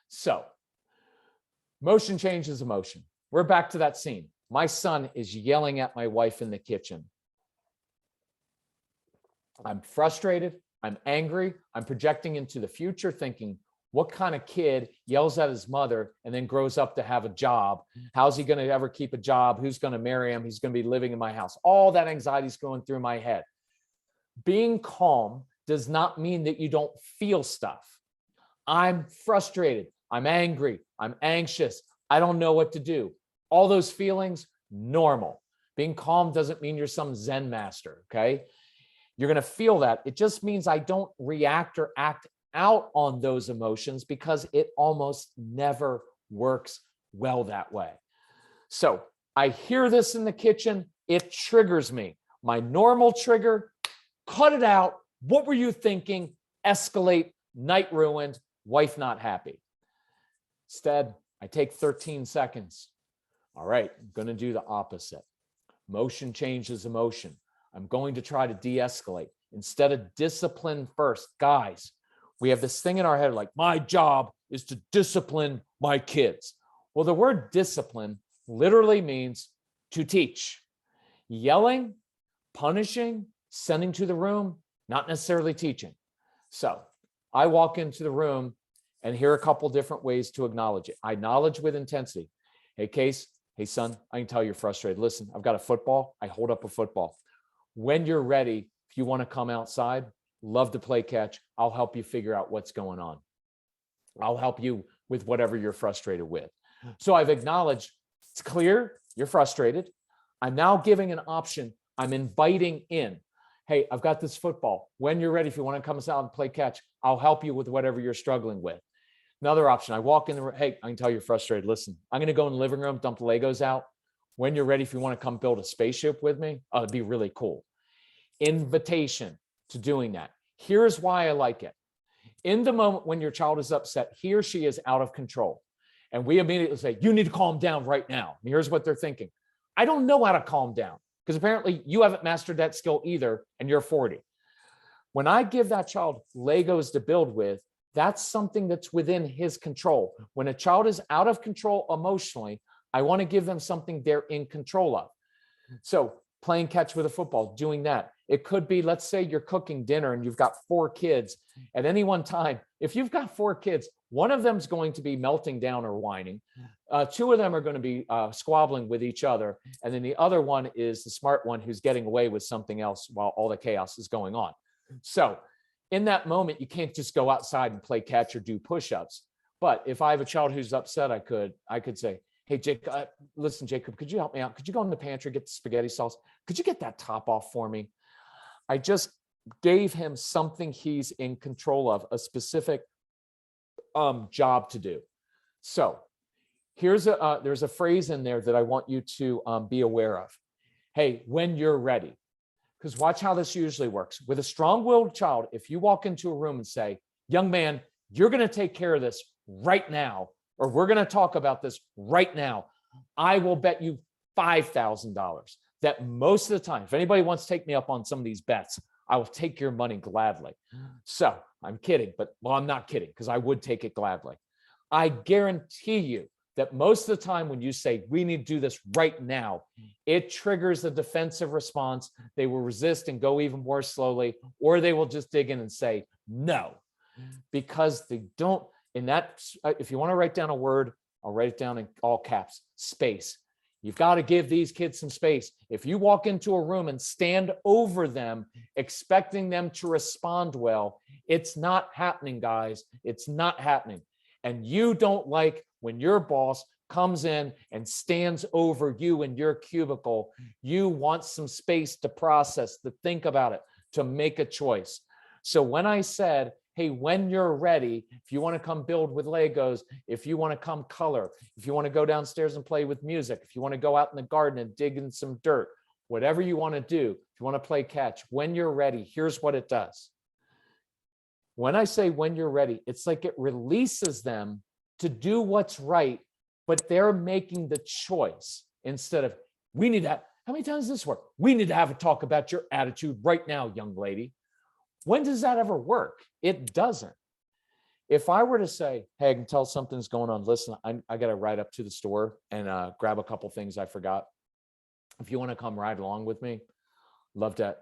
So motion changes emotion. We're back to that scene. My son is yelling at my wife in the kitchen. I'm frustrated. I'm angry. I'm projecting into the future thinking, what kind of kid yells at his mother and then grows up to have a job? How's he going to ever keep a job? Who's going to marry him? He's going to be living in my house. All that anxiety is going through my head. Being calm does not mean that you don't feel stuff. I'm frustrated. I'm angry. I'm anxious. I don't know what to do. All those feelings, normal. Being calm doesn't mean you're some Zen master, okay? You're going to feel that. It just means I don't react or act out on those emotions because it almost never works well that way. So I hear this in the kitchen. It triggers me. My normal trigger, cut it out. What were you thinking? Escalate, night ruined, wife not happy. Instead, I take 13 seconds. All right, I'm going to do the opposite. Motion changes emotion. I'm going to try to de-escalate. Instead of discipline first, guys, we have this thing in our head like, my job is to discipline my kids. Well, the word discipline literally means to teach. Yelling, punishing, sending to the room, not necessarily teaching. So I walk into the room and here are a couple different ways to acknowledge it. I acknowledge with intensity. Hey, Case, hey, son, I can tell you're frustrated. Listen, I've got a football. I hold up a football. When you're ready, if you want to come outside, love to play catch. I'll help you figure out what's going on. I'll help you with whatever you're frustrated with. So I've acknowledged it's clear you're frustrated. I'm now giving an option. I'm inviting in. Hey, I've got this football. When you're ready, if you want to come out and play catch, I'll help you with whatever you're struggling with. Another option, I walk in the room. Hey, I can tell you're frustrated. Listen, I'm going to go in the living room, dump the Legos out. When you're ready, if you want to come build a spaceship with me, it'd be really cool. Invitation to doing that. Here's why I like it. In the moment when your child is upset, he or she is out of control. And we immediately say, you need to calm down right now. And here's what they're thinking. I don't know how to calm down, because apparently you haven't mastered that skill either, and you're 40. When I give that child Legos to build with, that's something that's within his control. When a child is out of control emotionally, I want to give them something they're in control of. So playing catch with a football, doing that. It could be, let's say you're cooking dinner and you've got 4 kids. At any one time, if you've got 4 kids, one of them's going to be melting down or whining. 2 of them are going to be squabbling with each other. And then the other one is the smart one who's getting away with something else while all the chaos is going on. So in that moment, you can't just go outside and play catch or do push-ups. But if I have a child who's upset, I could say, hey, Jake, listen, Jacob, could you help me out? Could you go in the pantry, get the spaghetti sauce? Could you get that top off for me? I just gave him something he's in control of, a specific job to do. So there's a phrase in there that I want you to be aware of. Hey, when you're ready. Because watch how this usually works. With a strong-willed child, if you walk into a room and say, young man, you're going to take care of this right now, or we're going to talk about this right now, I will bet you $5,000 that most of the time, if anybody wants to take me up on some of these bets, I will take your money gladly. So I'm kidding, but well, I'm not kidding, because I would take it gladly. I guarantee you that most of the time when you say, we need to do this right now, it triggers a defensive response. They will resist and go even more slowly, or they will just dig in and say no, because they don't. In that, if you want to write down a word, I'll write it down in all caps, space. You've got to give these kids some space. If you walk into a room and stand over them, expecting them to respond well, it's not happening, guys. It's not happening. And you don't like when your boss comes in and stands over you in your cubicle. You want some space to process, to think about it, to make a choice. So when I said, hey, when you're ready, if you want to come build with Legos, if you want to come color, if you want to go downstairs and play with music, if you want to go out in the garden and dig in some dirt, whatever you want to do, if you want to play catch, when you're ready, here's what it does. When I say when you're ready, it's like it releases them to do what's right, but they're making the choice instead of, we need that. How many times does this work? We need to have a talk about your attitude right now, young lady. When does that ever work? It doesn't. If I were to say, hey, I can tell something's going on. Listen, I got to ride up to the store and grab a couple things I forgot. If you want to come ride along with me, love to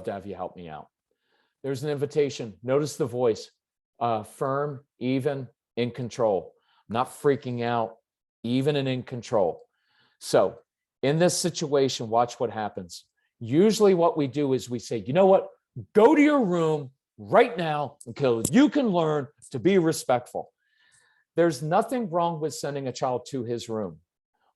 have you help me out. There's an invitation. Notice the voice, firm, even, in control. I'm not freaking out, even and in control. So in this situation, watch what happens. Usually what we do is we say, you know what? Go to your room right now until you can learn to be respectful. There's nothing wrong with sending a child to his room.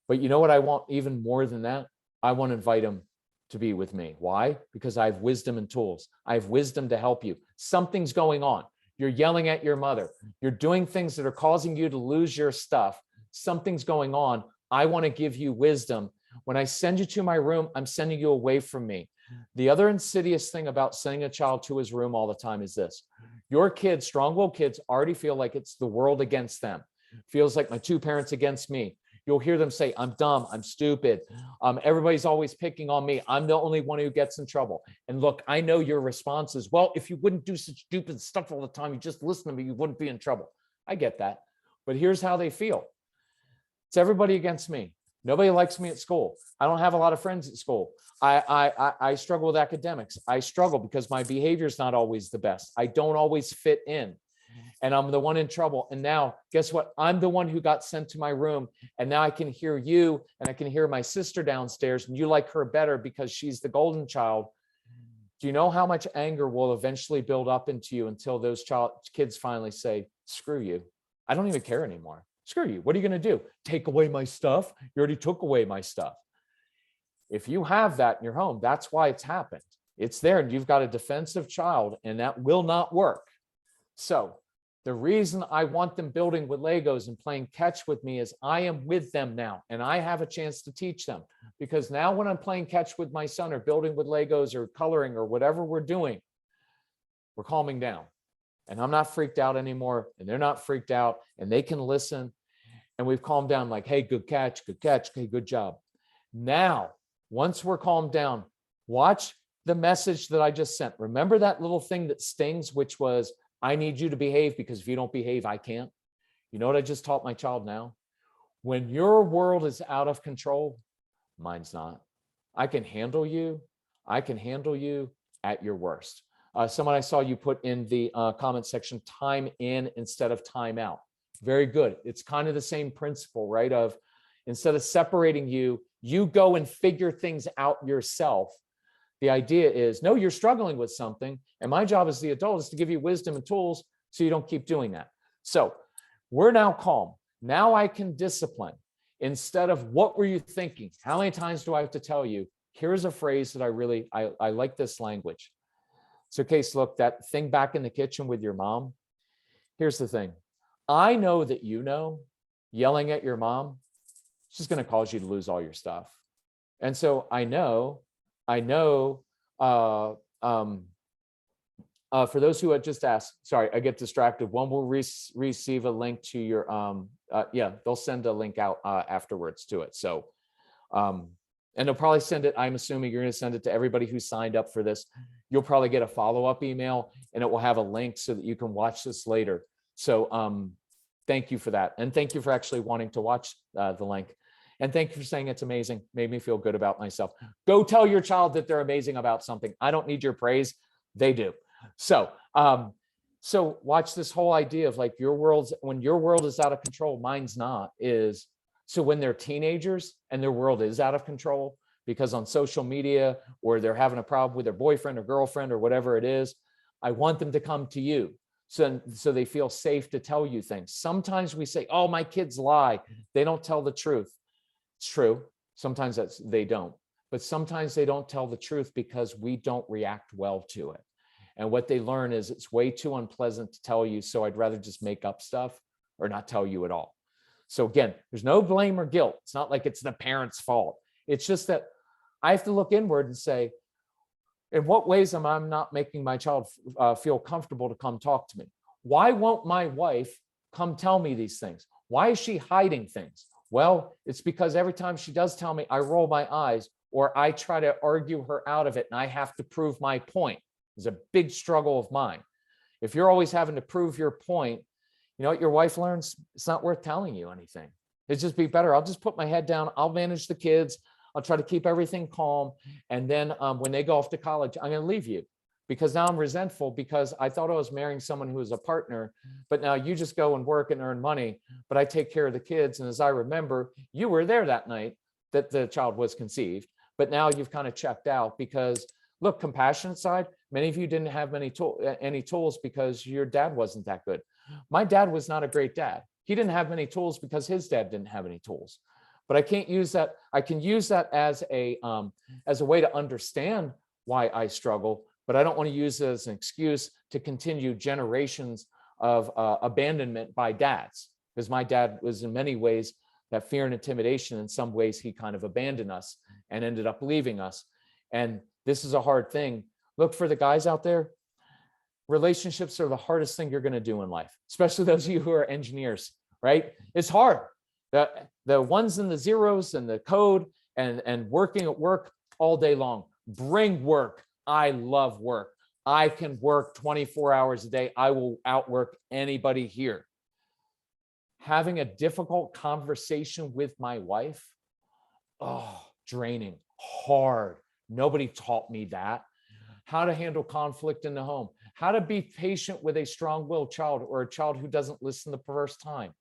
But you know what I want even more than that? I want to invite him to be with me. Why? Because I have wisdom and tools. I have wisdom to help you. Something's going on. You're yelling at your mother. You're doing things that are causing you to lose your stuff. Something's going on. I want to give you wisdom. When I send you to my room, I'm sending you away from me. The other insidious thing about sending a child to his room all the time is this. Your kids, strong-willed kids, already feel like it's the world against them. Feels like my 2 parents against me. You'll hear them say, I'm dumb, I'm stupid. Everybody's always picking on me. I'm the only one who gets in trouble. And look, I know your response is, well, if you wouldn't do such stupid stuff all the time, you just listen to me, you wouldn't be in trouble. I get that. But here's how they feel. It's everybody against me. Nobody likes me at school. I don't have a lot of friends at school. I struggle with academics. I struggle because my behavior is not always the best. I don't always fit in. And I'm the one in trouble. And now, guess what? I'm the one who got sent to my room. And now I can hear you and I can hear my sister downstairs, and you like her better because she's the golden child. Do you know how much anger will eventually build up into you until those kids finally say, screw you. I don't even care anymore. Screw you. What are you going to do? Take away my stuff? You already took away my stuff. If you have that in your home, that's why it's happened. It's there, and you've got a defensive child, and that will not work. So the reason I want them building with Legos and playing catch with me is I am with them now, and I have a chance to teach them. Because now when I'm playing catch with my son or building with Legos or coloring or whatever we're doing, we're calming down. and I'm not freaked out anymore, and they're not freaked out, and they can listen, and we've calmed down, like, hey, good catch, hey, good job. Now, once we're calmed down, watch the message that I just sent. Remember that little thing that stings, which was, I need you to behave, because if you don't behave, I can't. You know what I just taught my child now? When your world is out of control, mine's not. I can handle you. I can handle you at your worst. Someone I saw you put in the comment section, time in instead of time out. Very good. It's kind of the same principle, right? Of instead of separating you, you go and figure things out yourself. The idea is, no, you're struggling with something, and my job as the adult is to give you wisdom and tools so you don't keep doing that. So we're now calm. Now I can discipline. Instead of, what were you thinking? How many times do I have to tell you? Here's a phrase that I like this language. So, Case, look, that thing back in the kitchen with your mom. Here's the thing. I know that, you know, yelling at your mom, she's going to cause you to lose all your stuff. And so I know, for those who had just asked, sorry, I get distracted. One will receive a link to your, yeah, they'll send a link out afterwards to it. So, and they'll probably send it, I'm assuming you're going to send it to everybody who signed up for this. You'll probably get a follow-up email, and it will have a link so that you can watch this later. So thank you for that. And thank you for actually wanting to watch the link. And thank you for saying it's amazing. Made me feel good about myself. Go tell your child that they're amazing about something. I don't need your praise. They do. So, so watch this whole idea of, like, when your world is out of control, mine's not, is, so when they're teenagers and their world is out of control because on social media, or they're having a problem with their boyfriend or girlfriend or whatever it is, I want them to come to you. So they feel safe to tell you things. Sometimes we say, oh, my kids lie. They don't tell the truth. It's true. Sometimes they don't, but sometimes they don't tell the truth because we don't react well to it. And what they learn is, it's way too unpleasant to tell you, so I'd rather just make up stuff or not tell you at all. So again, there's no blame or guilt. It's not like it's the parent's fault. It's just that I have to look inward and say, in what ways am I not making my child feel comfortable to come talk to me? Why won't my wife come tell me these things? Why is she hiding things? Well, it's because every time she does tell me, I roll my eyes, or I try to argue her out of it, and I have to prove my point. It's a big struggle of mine. If you're always having to prove your point, you know what your wife learns? It's not worth telling you anything. It'd just be better. I'll just put my head down. I'll manage the kids. I'll try to keep everything calm. And then when they go off to college, I'm going to leave you, because now I'm resentful because I thought I was marrying someone who was a partner, but now you just go and work and earn money, but I take care of the kids. And as I remember, you were there that night that the child was conceived, but now you've kind of checked out because, look, compassionate side, many of you didn't have any tools because your dad wasn't that good. My dad was not a great dad. He didn't have many tools because his dad didn't have any tools. But I can't use that. I can use that as a way to understand why I struggle, but I don't want to use it as an excuse to continue generations of abandonment by dads, because my dad was in many ways that fear and intimidation. In some ways, he kind of abandoned us and ended up leaving us. And this is a hard thing. Look, for the guys out there, relationships are the hardest thing you're going to do in life, especially those of you who are engineers, right? It's hard. The ones and the zeros and the code and working at work all day long. Bring work. I love work. I can work 24 hours a day. I will outwork anybody here. Having a difficult conversation with my wife, oh, draining, hard. Nobody taught me that. How to handle conflict in the home. How to be patient with a strong-willed child or a child who doesn't listen the first time.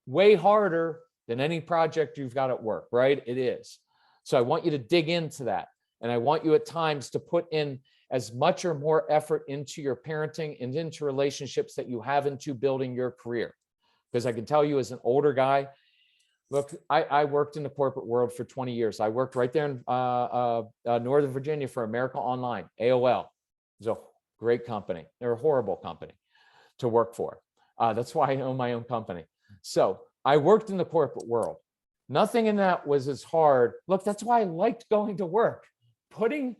Way harder than any project you've got at work, right? It is. So I want you to dig into that. And I want you at times to put in as much or more effort into your parenting and into relationships that you have into building your career. Because I can tell you, as an older guy, look, I worked in the corporate world for 20 years. I worked right there in Northern Virginia for America Online, AOL. It was a great company. They're a horrible company to work for. That's why I own my own company. So I worked in the corporate world. Nothing in that was as hard. Look, that's why I liked going to work. Putting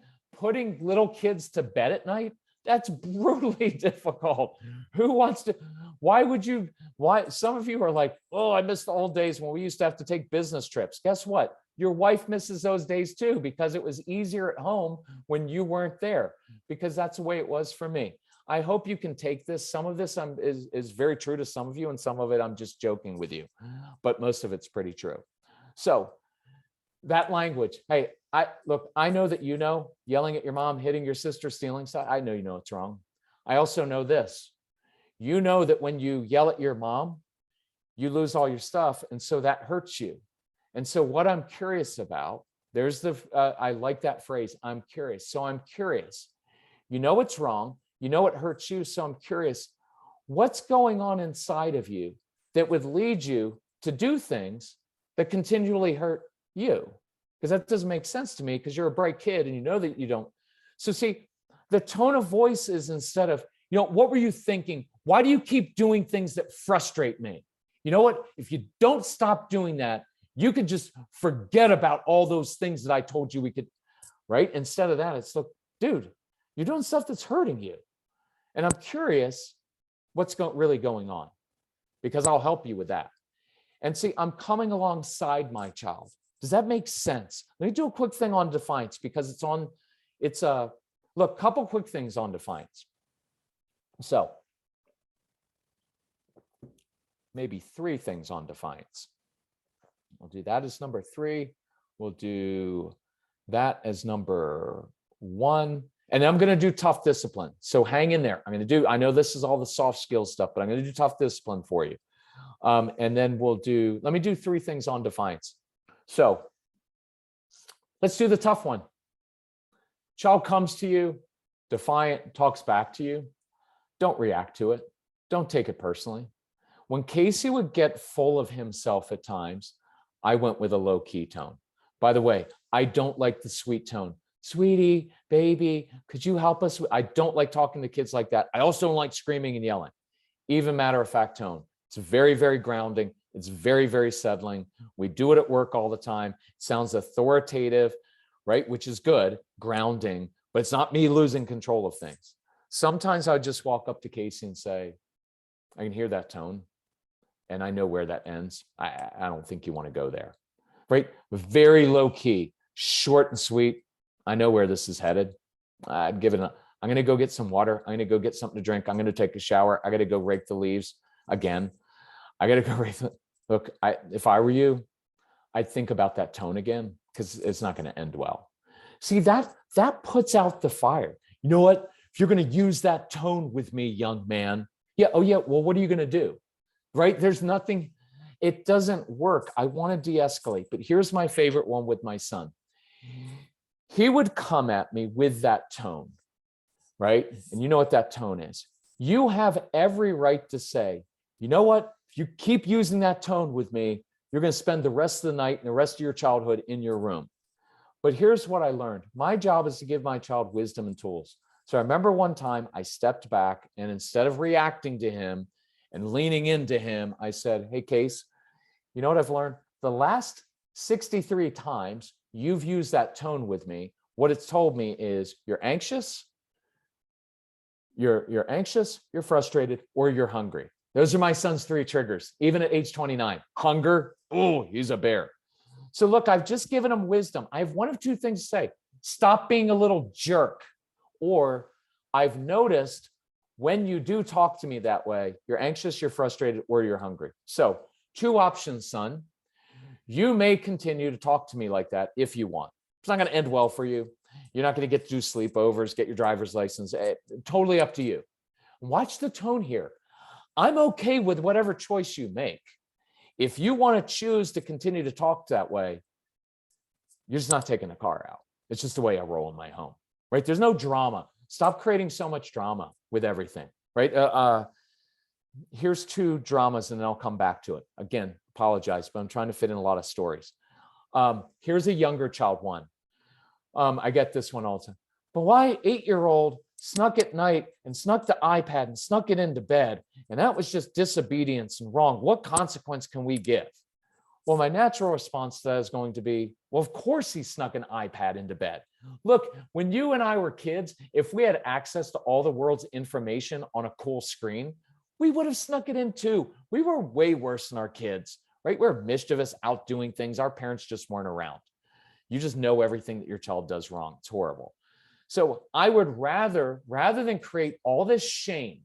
little kids to bed at night, That's brutally difficult. Who wants to, why, some of you are like, oh, I miss the old days when we used to have to take business trips. Guess what? Your wife misses those days too, because it was easier at home when you weren't there, because that's the way it was for me. I hope you can take this. Some of this is very true to some of you, and some of it I'm just joking with you, but most of it's pretty true. So that language, hey, I know that you know yelling at your mom, hitting your sister, stealing stuff. I know you know it's wrong. I also know this. You know that when you yell at your mom, you lose all your stuff, and so that hurts you. And so what I'm curious about, I like that phrase, I'm curious. So I'm curious. You know it's wrong. You know it hurts you. So I'm curious, what's going on inside of you that would lead you to do things that continually hurt you? Because that doesn't make sense to me, because you're a bright kid and you know that you don't. So see, the tone of voice is, instead of, what were you thinking? Why do you keep doing things that frustrate me? You know what? If you don't stop doing that, you could just forget about all those things that I told you we could, right? Instead of that, it's, look, dude, you're doing stuff that's hurting you. And I'm curious what's really going on, because I'll help you with that. And see, I'm coming alongside my child. Does that make sense? Let me do a quick thing on defiance, because look, couple quick things on defiance. So maybe 3 things on defiance. We'll do that as number 3. We'll do that as number 1. And then I'm going to do tough discipline. So hang in there. I know this is all the soft skills stuff, but I'm going to do tough discipline for you. And then let me do 3 things on defiance. So let's do the tough one. Child comes to you, defiant, talks back to you. Don't react to it. Don't take it personally. When Casey would get full of himself at times, I went with a low key tone. By the way, I don't like the sweet tone. Sweetie, baby, could you help us? I don't like talking to kids like that. I also don't like screaming and yelling. Even matter-of-fact tone. It's very, very grounding. It's very, very settling. We do it at work all the time. It sounds authoritative, right? Which is good, grounding, but it's not me losing control of things. Sometimes I just walk up to Casey and say, I can hear that tone, and I know where that ends. I don't think you want to go there, right? Very low key, short and sweet. I know where this is headed. I'm going to go get some water. I'm going to go get something to drink. I'm going to take a shower. I got to go rake the leaves again. I got to go rake the, look, if I were you, I'd think about that tone again, because it's not going to end well. See, that puts out the fire. You know what? If you're going to use that tone with me, young man, well, what are you going to do? Right? There's nothing, it doesn't work. I want to de-escalate, but here's my favorite one with my son. He would come at me with that tone, right? And you know what that tone is. You have every right to say, you know what? If you keep using that tone with me, you're going to spend the rest of the night and the rest of your childhood in your room. But here's what I learned. My job is to give my child wisdom and tools. So I remember one time I stepped back, and instead of reacting to him and leaning into him, I said, hey, Case, you know what I've learned? The last 63 times you've used that tone with me, what it's told me is you're anxious, you're anxious, you're frustrated, or you're hungry. Those are my son's 3 triggers, even at age 29. Hunger, oh, he's a bear. So look, I've just given him wisdom. I have one of 2 things to say. Stop being a little jerk. Or I've noticed when you do talk to me that way, you're anxious, you're frustrated, or you're hungry. So 2 options, son. You may continue to talk to me like that if you want. It's not going to end well for you. You're not going to get to do sleepovers, get your driver's license. Totally up to you. Watch the tone here. I'm okay with whatever choice you make. If you want to choose to continue to talk that way, you're just not taking the car out. It's just the way I roll in my home, right? There's no drama. Stop creating so much drama with everything, right? Here's 2 dramas, and then I'll come back to it. Again, apologize, but I'm trying to fit in a lot of stories. Here's a younger child one. I get this one all the time. But why 8-year-old snuck at night and snuck the iPad and snuck it into bed? And that was just disobedience and wrong. What consequence can we give? Well, my natural response to that is going to be, well, of course he snuck an iPad into bed. Look, when you and I were kids, if we had access to all the world's information on a cool screen, we would have snuck it in too. We were way worse than our kids, right? We're mischievous, out doing things. Our parents just weren't around. You just know everything that your child does wrong. It's horrible. So I would rather than create all this shame,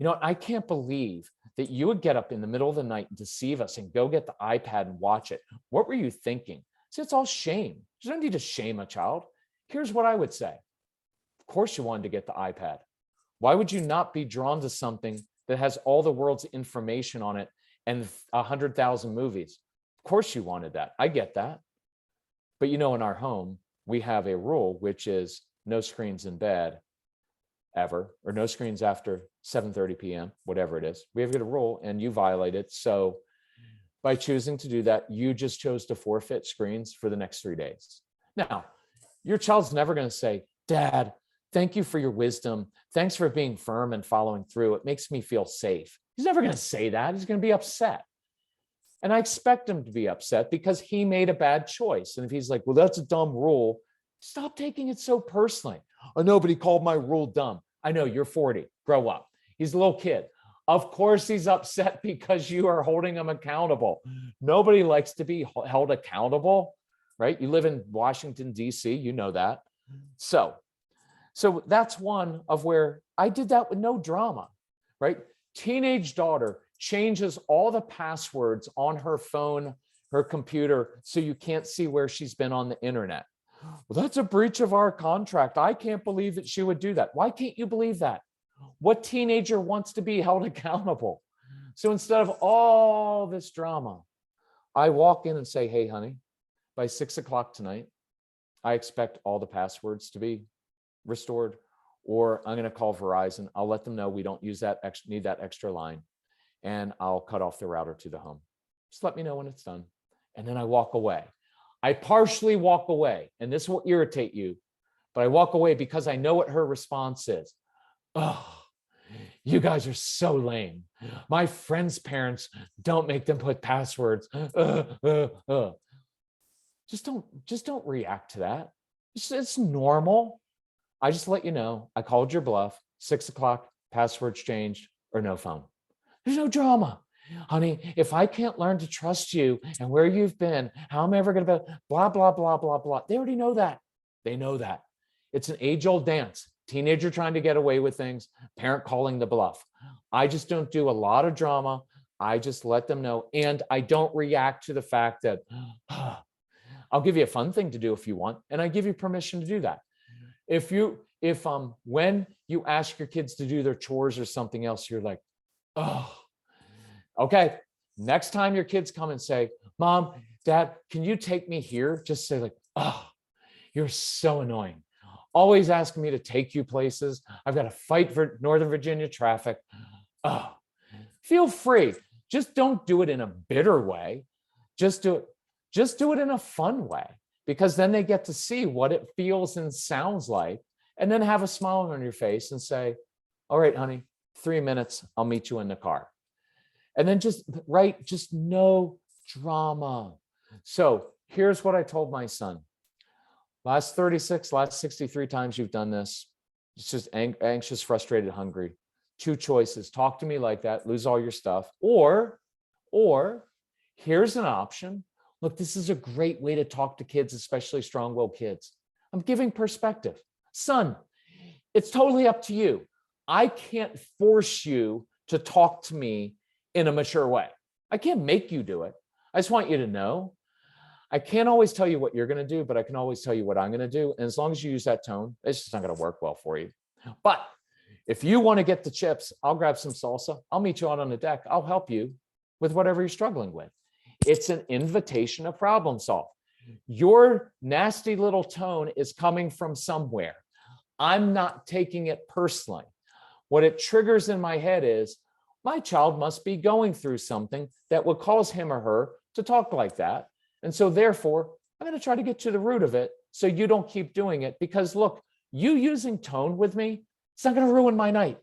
I can't believe that you would get up in the middle of the night and deceive us and go get the iPad and watch it. What were you thinking? See, it's all shame. You don't need to shame a child. Here's what I would say. Of course you wanted to get the iPad. Why would you not be drawn to something that has all the world's information on it and 100,000 movies? Of course you wanted that. I get that. But in our home, we have a rule, which is no screens in bed ever, or no screens after 7:30 p.m., whatever it is. We have a rule and you violate it. So by choosing to do that, you just chose to forfeit screens for the next 3 days. Now, your child's never going to say, Dad, thank you for your wisdom. Thanks for being firm and following through. It makes me feel safe. He's never going to say that. He's going to be upset. And I expect him to be upset because he made a bad choice. And if he's like, well, that's a dumb rule, stop taking it so personally. Oh, nobody called my rule dumb. I know, you're 40. Grow up. He's a little kid. Of course he's upset because you are holding him accountable. Nobody likes to be held accountable, right? You live in Washington, D.C., you know that. So that's one of where I did that with no drama, right? Teenage daughter changes all the passwords on her phone, her computer, so you can't see where she's been on the internet. Well, that's a breach of our contract. I can't believe that she would do that. Why can't you believe that? What teenager wants to be held accountable? So instead of all this drama, I walk in and say, hey, honey, by 6 o'clock tonight, I expect all the passwords to be restored, or I'm going to call Verizon. I'll let them know we don't need that extra line, and I'll cut off the router to the home. Just let me know when it's done. And then I walk away. I partially walk away, and this will irritate you, but I walk away because I know what her response is. Oh, you guys are so lame. My friends' parents don't make them put passwords. Just don't react to that. It's normal. I just let you know, I called your bluff. 6 o'clock, passwords changed, or no phone. There's no drama. Honey, if I can't learn to trust you and where you've been, how am I ever going to be blah, blah, blah, blah, blah. They already know that. They know that. It's an age-old dance. Teenager trying to get away with things, parent calling the bluff. I just don't do a lot of drama. I just let them know. And I don't react to the fact that I'll give you a fun thing to do if you want. And I give you permission to do that. If when you ask your kids to do their chores or something else, you're like, oh, okay. Next time your kids come and say, Mom, Dad, can you take me here? Just say like, oh, you're so annoying. Always asking me to take you places. I've got to fight for Northern Virginia traffic. Oh, feel free. Just don't do it in a bitter way. Just do it in a fun way, because then they get to see what it feels and sounds like, and then have a smile on your face and say, all right, honey, 3 minutes. I'll meet you in the car. And then just no drama. So here's what I told my son. Last 63 times you've done this. It's just anxious, frustrated, hungry. 2 choices. Talk to me like that, lose all your stuff. Or here's an option. Look, this is a great way to talk to kids, especially strong-willed kids. I'm giving perspective. Son, it's totally up to you. I can't force you to talk to me in a mature way. I can't make you do it. I just want you to know. I can't always tell you what you're going to do, but I can always tell you what I'm going to do. And as long as you use that tone, it's just not going to work well for you. But if you want to get the chips, I'll grab some salsa. I'll meet you out on the deck. I'll help you with whatever you're struggling with. It's an invitation to problem solve. Your nasty little tone is coming from somewhere. I'm not taking it personally. What it triggers in my head is, my child must be going through something that would cause him or her to talk like that. And so therefore, I'm going to try to get to the root of it so you don't keep doing it. Because look, you using tone with me, it's not going to ruin my night.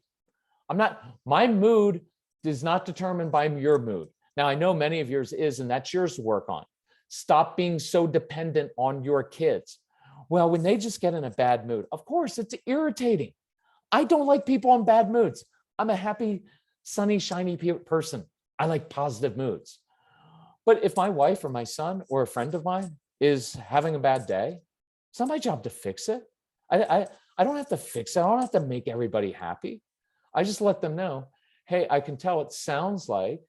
My mood is not determined by your mood. Now, I know many of yours is, and that's yours to work on. Stop being so dependent on your kids. Well, when they just get in a bad mood, of course, it's irritating. I don't like people in bad moods. I'm a happy, sunny, shiny person. I like positive moods. But if my wife or my son or a friend of mine is having a bad day, it's not my job to fix it. I don't have to fix it. I don't have to make everybody happy. I just let them know, hey, I can tell it sounds like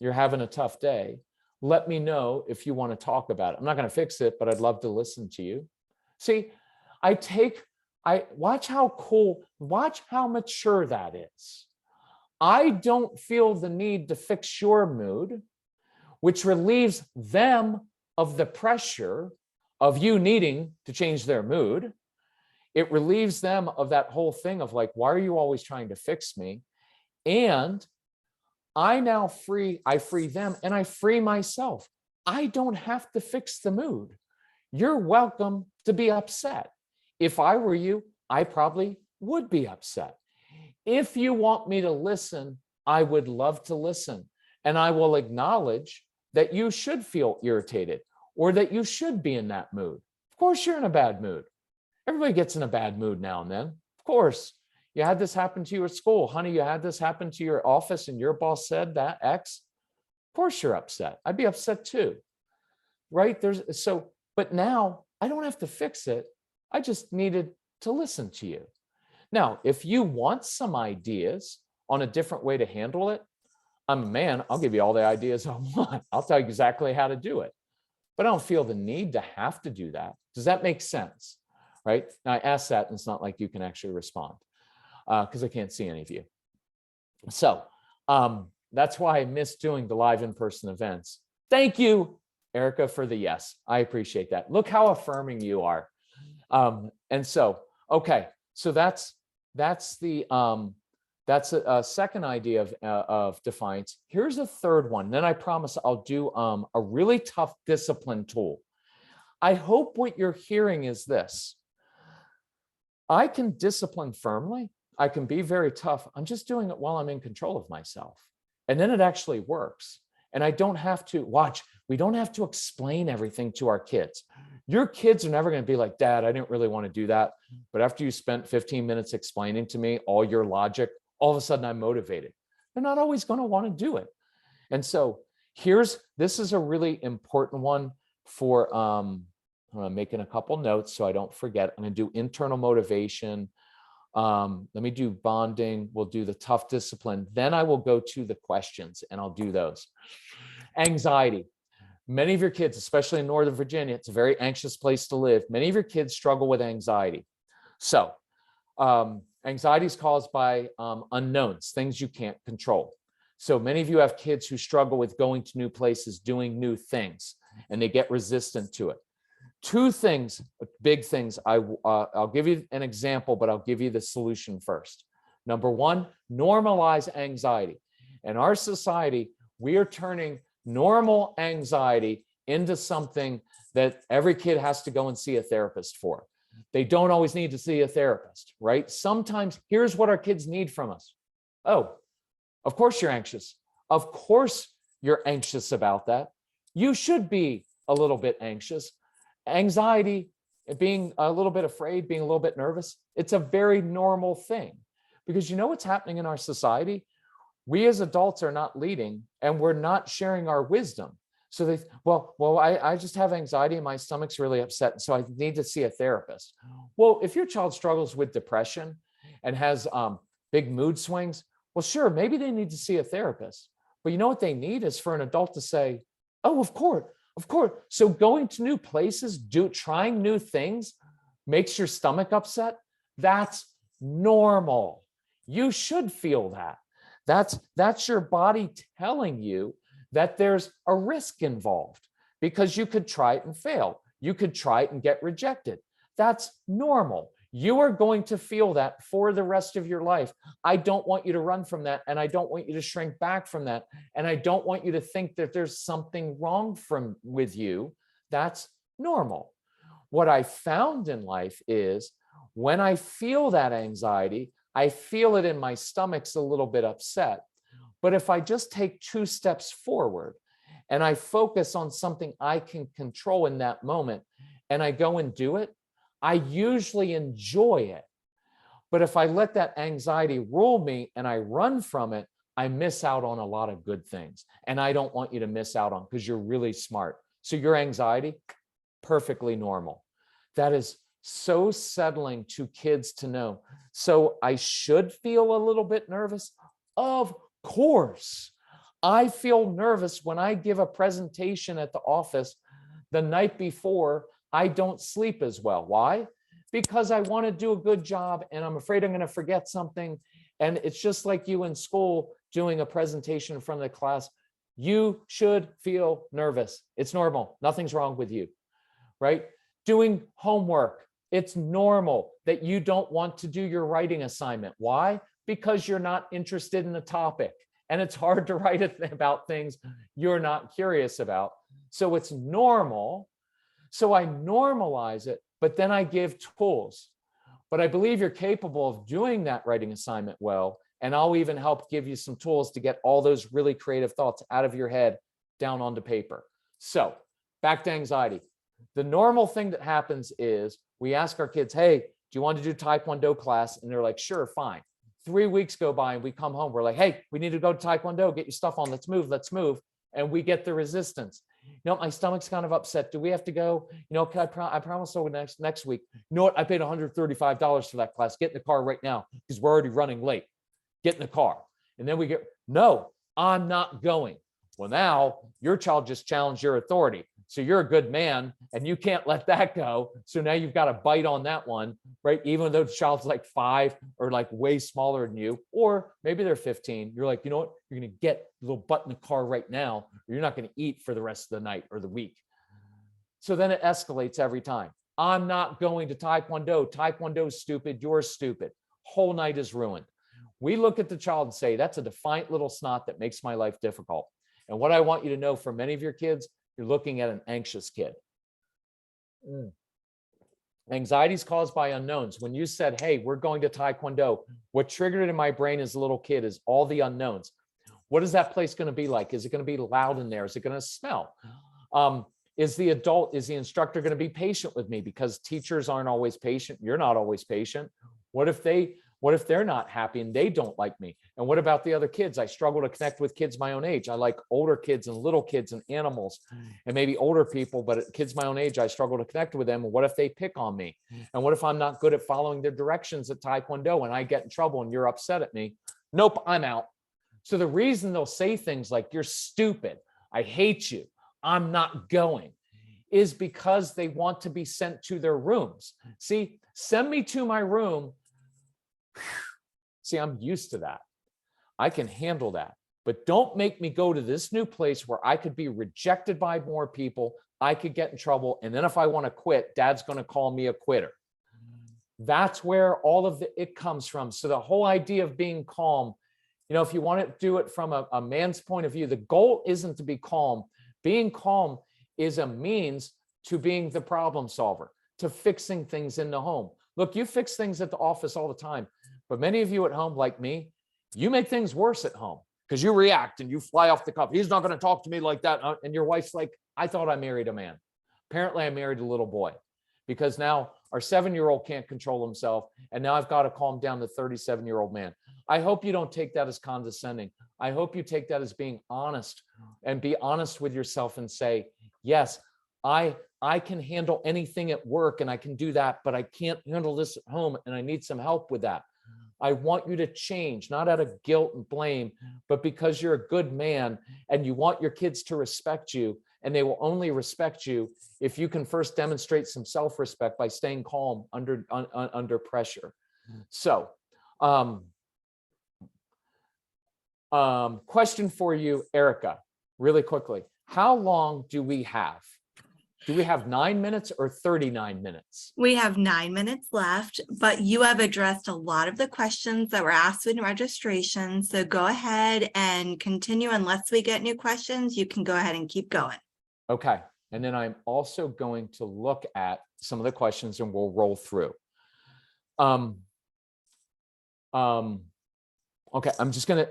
you're having a tough day. Let me know if you want to talk about it. I'm not going to fix it, but I'd love to listen to you. See, I watch how cool, watch how mature that is. I don't feel the need to fix your mood, which relieves them of the pressure of you needing to change their mood. It relieves them of that whole thing of like, why are you always trying to fix me? And I free them and I free myself. I don't have to fix the mood. You're welcome to be upset. If I were you, I probably would be upset. If you want me to listen, I would love to listen. And I will acknowledge that you should feel irritated or that you should be in that mood. Of course, you're in a bad mood. Everybody gets in a bad mood now and then. Of course, you had this happen to you at school. Honey, you had this happen to your office and your boss said that X. Of course, you're upset. I'd be upset too, right? But now I don't have to fix it. I just needed to listen to you. Now, if you want some ideas on a different way to handle it, I'm a man, I'll give you all the ideas I want. I'll tell you exactly how to do it. But I don't feel the need to have to do that. Does that make sense? Right? Now I ask that and it's not like you can actually respond because I can't see any of you. So that's why I miss doing the live in-person events. Thank you, Erica, for the yes. I appreciate that. Look how affirming you are. And so, okay, so that's a second idea of defiance. Here's a third one. Then I promise I'll do a really tough discipline tool. I hope what you're hearing is this. I can discipline firmly. I can be very tough. I'm just doing it while I'm in control of myself. And then it actually works. And I don't have to we don't have to explain everything to our kids. Your kids are never going to be like, Dad, I didn't really want to do that. But after you spent 15 minutes explaining to me all your logic, all of a sudden I'm motivated. They're not always going to want to do it. And so this is a really important one for, I'm making a couple notes so I don't forget. I'm going to do internal motivation. Let me do bonding. We'll do the tough discipline. Then I will go to the questions and I'll do those. Anxiety. Many of your kids, especially in Northern Virginia, it's a very anxious place to live. Many of your kids struggle with anxiety. So anxiety is caused by unknowns, things you can't control. So many of you have kids who struggle with going to new places, doing new things, and they get resistant to it. Two things, big things. I'll give you an example, but I'll give you the solution first. Number one, normalize anxiety. In our society, we are turning normal anxiety into something that every kid has to go and see a therapist for. They don't always need to see a therapist, right? Sometimes here's what our kids need from us. Oh, of course you're anxious. Of course you're anxious about that. You should be a little bit anxious. Anxiety, being a little bit afraid, being a little bit nervous, it's a very normal thing because you know what's happening in our society? We as adults are not leading and we're not sharing our wisdom. So I just have anxiety and my stomach's really upset. So I need to see a therapist. Well, if your child struggles with depression and has big mood swings, well, sure, maybe they need to see a therapist. But you know what they need is for an adult to say, oh, of course. So going to new places, trying new things makes your stomach upset. That's normal. You should feel that. That's your body telling you that there's a risk involved because you could try it and fail. You could try it and get rejected. That's normal. You are going to feel that for the rest of your life. I don't want you to run from that. And I don't want you to shrink back from that. And I don't want you to think that there's something wrong with you. That's normal. What I found in life is when I feel that anxiety, I feel it in my stomach's a little bit upset. But if I just take 2 steps forward and I focus on something I can control in that moment and I go and do it, I usually enjoy it. But if I let that anxiety rule me and I run from it, I miss out on a lot of good things. And I don't want you to miss out on, because you're really smart. So your anxiety, perfectly normal. That is so settling to kids to know. So I should feel a little bit nervous. Of course, I feel nervous when I give a presentation at the office the night before. I don't sleep as well. Why? Because I want to do a good job and I'm afraid I'm going to forget something. And it's just like you in school doing a presentation in front of the class. You should feel nervous. It's normal. Nothing's wrong with you, right? Doing homework. It's normal that you don't want to do your writing assignment. Why? Because you're not interested in the topic. And it's hard to write about things you're not curious about. So it's normal. So I normalize it, but then I give tools. But I believe you're capable of doing that writing assignment well. And I'll even help give you some tools to get all those really creative thoughts out of your head down onto paper. So back to anxiety. The normal thing that happens is we ask our kids, hey, do you want to do Taekwondo class? And they're like, sure, fine. 3 weeks go by and we come home. We're like, hey, we need to go to Taekwondo. Get your stuff on. Let's move. Let's move. And we get the resistance. You know, my stomach's kind of upset. Do we have to go? You know, I promise so next week. You know what? I paid $135 for that class. Get in the car right now because we're already running late. Get in the car. And then we get, no, I'm not going. Well, now your child just challenged your authority. So you're a good man and you can't let that go. So now you've got to bite on that one, right? Even though the child's like 5 or like way smaller than you, or maybe they're 15. You're like, you know what? You're going to get a little butt in the car right now, or you're not going to eat for the rest of the night or the week. So then it escalates every time. I'm not going to Taekwondo. Taekwondo's stupid. You're stupid. Whole night is ruined. We look at the child and say, that's a defiant little snot that makes my life difficult. And what I want you to know for many of your kids, you're looking at an anxious kid. Anxiety is caused by unknowns. When you said, hey, we're going to Taekwondo, what triggered in my brain as a little kid is all the unknowns. What is that place going to be like? Is it going to be loud in there? Is it going to smell? Is the instructor going to be patient with me? Because teachers aren't always patient. You're not always patient. What if they're not happy and they don't like me? And what about the other kids? I struggle to connect with kids my own age. I like older kids and little kids and animals and maybe older people, but kids my own age, I struggle to connect with them. And what if they pick on me? And what if I'm not good at following their directions at Taekwondo and I get in trouble and you're upset at me? Nope, I'm out. So the reason they'll say things like, you're stupid, I hate you, I'm not going, is because they want to be sent to their rooms. See, send me to my room. See, I'm used to that. I can handle that. But don't make me go to this new place where I could be rejected by more people. I could get in trouble. And then if I want to quit, dad's going to call me a quitter. That's where all of it comes from. So the whole idea of being calm, you know, if you want to do it from a man's point of view, the goal isn't to be calm. Being calm is a means to being the problem solver, to fixing things in the home. Look, you fix things at the office all the time. But many of you at home, like me, you make things worse at home because you react and you fly off the cuff. He's not going to talk to me like that. And your wife's like, I thought I married a man. Apparently, I married a little boy because now our 7-year-old can't control himself. And now I've got to calm down the 37-year-old man. I hope you don't take that as condescending. I hope you take that as being honest and be honest with yourself and say, yes, I can handle anything at work and I can do that, but I can't handle this at home and I need some help with that. I want you to change, not out of guilt and blame, but because you're a good man and you want your kids to respect you, and they will only respect you if you can first demonstrate some self-respect by staying calm under pressure. So, question for you, Erica, really quickly. How long do we have? Do we have 9 minutes or 39 minutes? We have 9 minutes left, but you have addressed a lot of the questions that were asked in registration. So go ahead and continue. Unless we get new questions, you can go ahead and keep going. Okay. And then I'm also going to look at some of the questions and we'll roll through. Okay. I'm just going to,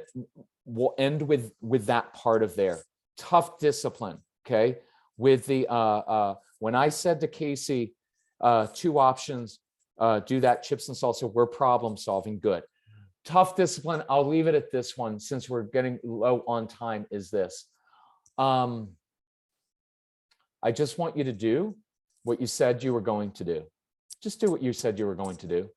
we'll end with that part of there. Tough discipline. Okay. With the, when I said to Casey, two options, do that, chips and salsa, we're problem solving, good. Tough discipline, I'll leave it at this one since we're getting low on time, is this. I just want you to do what you said you were going to do. Just do what you said you were going to do.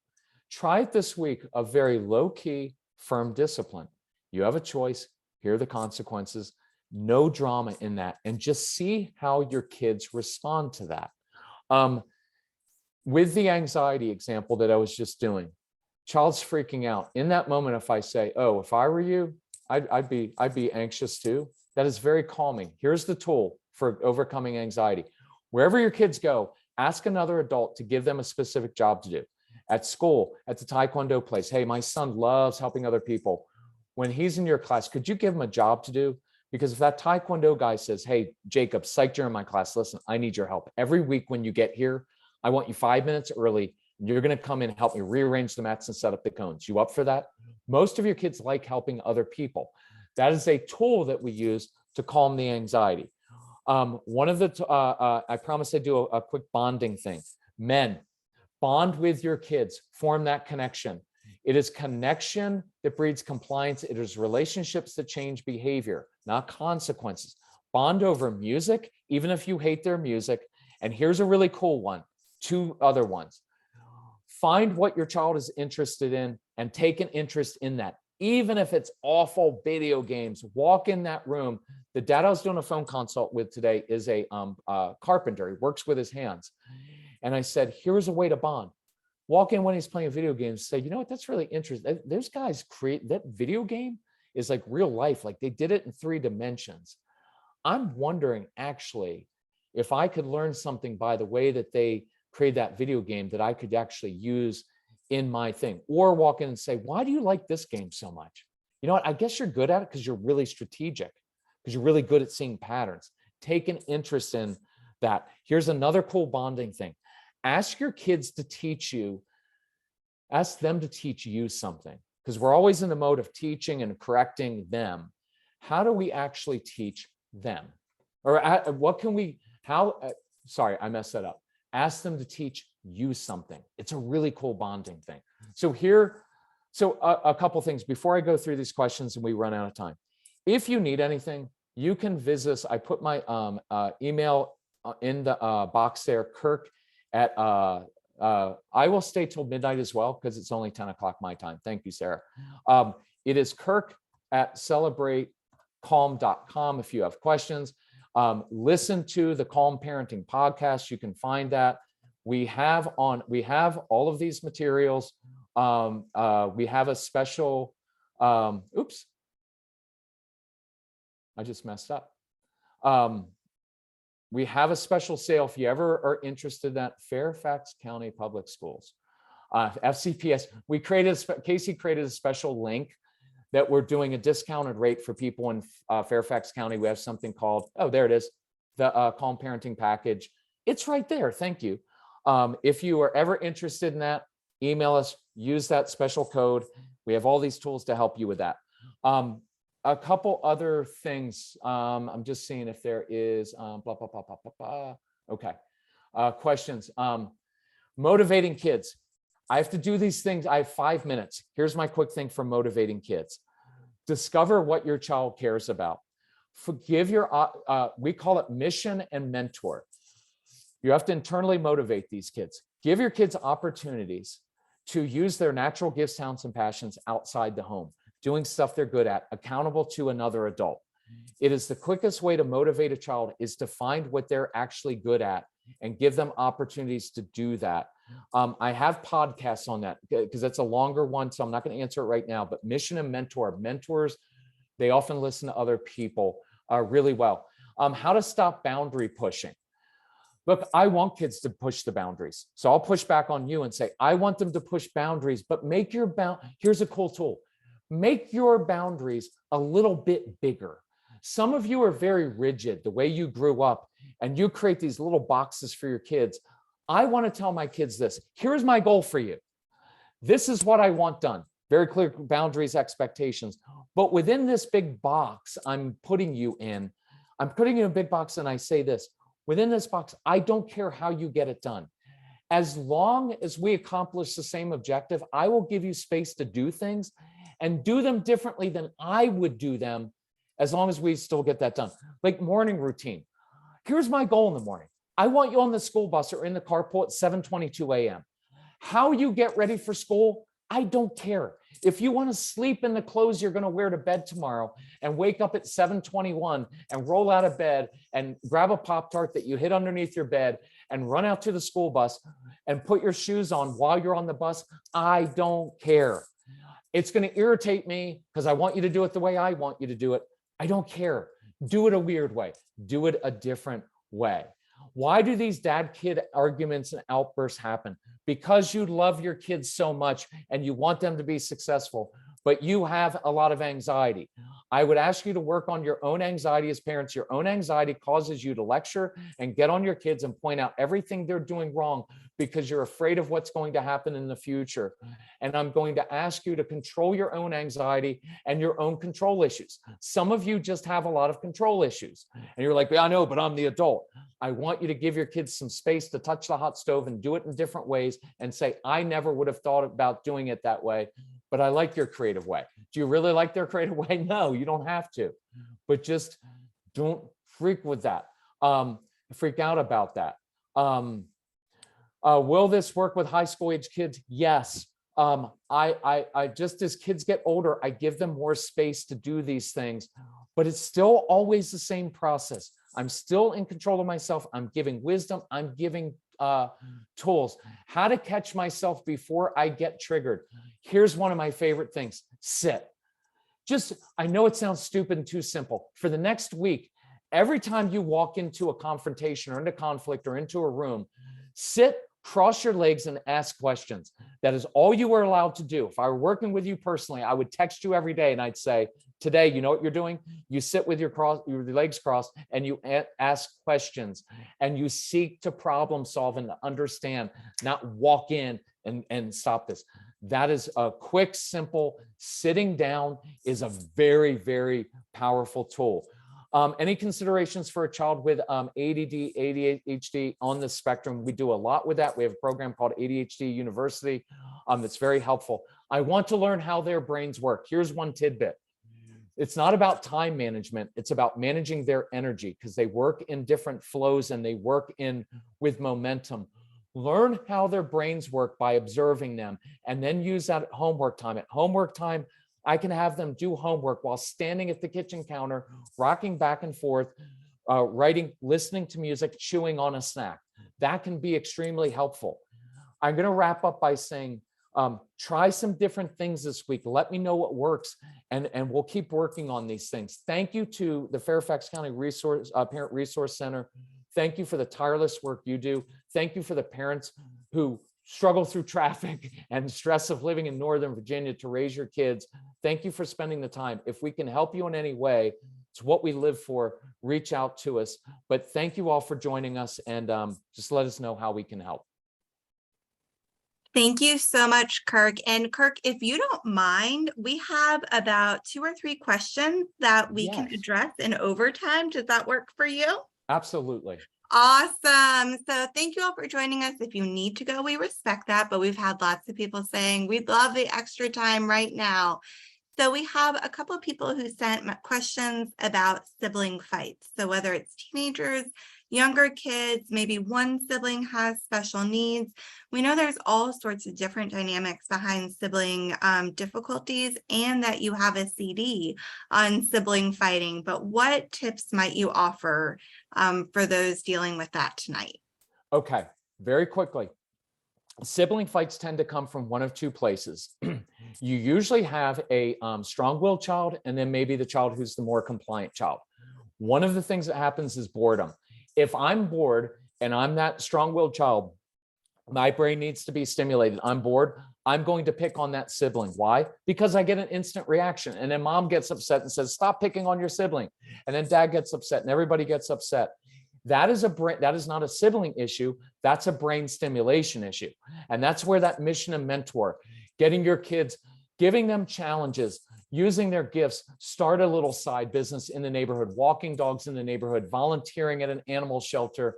Try it this week, a very low-key, firm discipline. You have a choice. Here are the consequences. No drama in that. And just see how your kids respond to that. With the anxiety example that I was just doing, child's freaking out. In that moment, if I say, oh, if I were you, I'd be anxious too. That is very calming. Here's the tool for overcoming anxiety. Wherever your kids go, ask another adult to give them a specific job to do. At school, at the Taekwondo place, hey, my son loves helping other people. When he's in your class, could you give him a job to do? Because if that Taekwondo guy says, hey, Jacob, psych, you're in my class, listen, I need your help. Every week when you get here, I want you 5 minutes early. You're going to come in and help me rearrange the mats and set up the cones. You up for that? Most of your kids like helping other people. That is a tool that we use to calm the anxiety. One of the, I promise I do a quick bonding thing. Men, bond with your kids, form that connection. It is connection that breeds compliance. It is relationships that change behavior, not consequences. Bond over music, even if you hate their music. And here's a really cool one, two other ones. Find what your child is interested in and take an interest in that. Even if it's awful video games, walk in that room. The dad I was doing a phone consult with today is a carpenter. He works with his hands. And I said, here's a way to bond. Walk in when he's playing video games, say, you know what, that's really interesting. Those guys create, that video game is like real life. Like they did it in 3 dimensions. I'm wondering actually, if I could learn something by the way that they create that video game that I could actually use in my thing, or walk in and say, why do you like this game so much? You know what, I guess you're good at it because you're really strategic, because you're really good at seeing patterns. Take an interest in that. Here's another cool bonding thing. Ask your kids to teach you, ask them to teach you something, because we're always in the mode of teaching and correcting them. How do we actually teach them? Or what can we, sorry, I messed that up. Ask them to teach you something. It's a really cool bonding thing. So a couple things before I go through these questions and we run out of time. If you need anything, you can visit us. I put my email in the box there, Kirk at, I will stay till midnight as well, because it's only 10 o'clock my time. Thank you, Sarah. It is Kirk at celebratecalm.com if you have questions. Listen to the Calm Parenting podcast. You can find that. We have all of these materials. We have a special, oops, I just messed up. We have a special sale if you ever are interested in that. Fairfax County Public Schools, FCPS. Casey created a special link that we're doing a discounted rate for people in Fairfax County. We have something called, oh, there it is, the Calm Parenting Package. It's right there. Thank you. If you are ever interested in that, email us, use that special code. We have all these tools to help you with that. A couple other things. I'm just seeing if there is blah, blah, blah, blah, blah, blah. Okay. Questions. Motivating kids. I have to do these things. I have 5 minutes. Here's my quick thing for motivating kids. Discover what your child cares about. Forgive your, we call it mission and mentor. You have to internally motivate these kids. Give your kids opportunities to use their natural gifts, talents, and passions outside the home, doing stuff they're good at, accountable to another adult. It is the quickest way to motivate a child is to find what they're actually good at and give them opportunities to do that. I have podcasts on that because that's a longer one, so I'm not going to answer it right now, but mission and mentor. Mentors, they often listen to other people really well. How to stop boundary pushing. Look, I want kids to push the boundaries. So I'll push back on you and say, I want them to push boundaries, but make your here's a cool tool. Make your boundaries a little bit bigger. Some of you are very rigid, the way you grew up, and you create these little boxes for your kids. I want to tell my kids this. Here's my goal for you. This is what I want done. Very clear boundaries, expectations. But within this big box I'm putting you in a big box, and I say this. Within this box, I don't care how you get it done. As long as we accomplish the same objective, I will give you space to do things and do them differently than I would do them, as long as we still get that done. Like morning routine. Here's my goal in the morning. I want you on the school bus or in the carpool at 7:22 a.m. How you get ready for school, I don't care. If you want to sleep in the clothes you're going to wear to bed tomorrow and wake up at 7:21 and roll out of bed and grab a Pop-Tart that you hid underneath your bed and run out to the school bus and put your shoes on while you're on the bus, I don't care. It's going to irritate me because I want you to do it the way I want you to do it. I don't care. Do it a weird way. Do it a different way. Why do these dad-kid arguments and outbursts happen? Because you love your kids so much and you want them to be successful, but you have a lot of anxiety. I would ask you to work on your own anxiety as parents. Your own anxiety causes you to lecture and get on your kids and point out everything they're doing wrong because you're afraid of what's going to happen in the future. And I'm going to ask you to control your own anxiety and your own control issues. Some of you just have a lot of control issues. And you're like, yeah, I know, but I'm the adult. I want you to give your kids some space to touch the hot stove and do it in different ways and say, I never would have thought about doing it that way, but I like your creative way. Do you really like their creative way? No, you don't have to, but just don't freak with that. Freak out about that. Will this work with high school age kids? Yes. I just, as kids get older, I give them more space to do these things, but it's still always the same process. I'm still in control of myself. I'm giving wisdom. I'm giving tools. How to catch myself before I get triggered. Here's one of my favorite things. Sit. Just, I know it sounds stupid and too simple. For the next week, every time you walk into a confrontation or into conflict or into a room, sit, cross your legs and ask questions. That is all you are allowed to do. If I were working with you personally, I would text you every day and I'd say, today, you know what you're doing? You sit with your legs crossed and you ask questions and you seek to problem solve and to understand, not walk in and stop this. That is a quick, simple, sitting down is a very, very powerful tool. Any considerations for a child with ADD, ADHD on the spectrum? We do a lot with that. We have a program called ADHD University that's very helpful. I want to learn how their brains work. Here's one tidbit. It's not about time management. It's about managing their energy because they work in different flows and they work with momentum. Learn how their brains work by observing them and then use that at homework time. At homework time, I can have them do homework while standing at the kitchen counter, rocking back and forth, writing, listening to music, chewing on a snack. That can be extremely helpful. I'm going to wrap up by saying, try some different things this week. Let me know what works, and we'll keep working on these things. Thank you to the Fairfax County Parent Resource Center. Thank you for the tireless work you do. Thank you for the parents who struggle through traffic and stress of living in Northern Virginia to raise your kids. Thank you for spending the time. If we can help you in any way, it's what we live for. Reach out to us. But thank you all for joining us, and just let us know how we can help. Thank you so much, Kirk. And Kirk, if you don't mind, we have about 2 or 3 questions that we can address in overtime. Does that work for you? Absolutely. Awesome. So thank you all for joining us. If you need to go, we respect that, but we've had lots of people saying we'd love the extra time right now. So we have a couple of people who sent questions about sibling fights. So whether it's teenagers, younger kids, maybe one sibling has special needs. We know there's all sorts of different dynamics behind sibling difficulties, and that you have a CD on sibling fighting. But what tips might you offer for those dealing with that tonight? Okay, very quickly. Sibling fights tend to come from one of 2 places. You usually have a strong-willed child, and then maybe the child who's the more compliant child. One of the things that happens is boredom. If I'm bored and I'm that strong-willed child, my brain needs to be stimulated. I'm bored. I'm going to pick on that sibling. Why? Because I get an instant reaction. And then mom gets upset and says, stop picking on your sibling. And then dad gets upset and everybody gets upset. That is not a sibling issue. That's a brain stimulation issue. And that's where that mission and mentor, getting your kids, giving them challenges, using their gifts, start a little side business in the neighborhood, walking dogs in the neighborhood, volunteering at an animal shelter,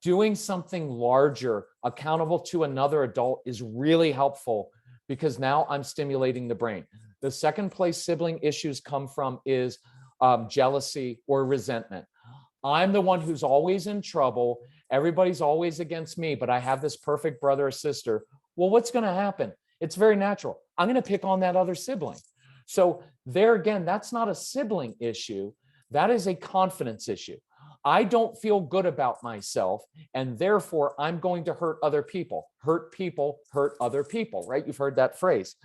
doing something larger, accountable to another adult, is really helpful because now I'm stimulating the brain. The second place sibling issues come from is jealousy or resentment. I'm the one who's always in trouble. Everybody's always against me, but I have this perfect brother or sister. Well, what's going to happen? It's very natural. I'm going to pick on that other sibling. So there again, that's not a sibling issue. That is a confidence issue. I don't feel good about myself, and therefore I'm going to hurt other people. Hurt people, hurt other people, right? You've heard that phrase.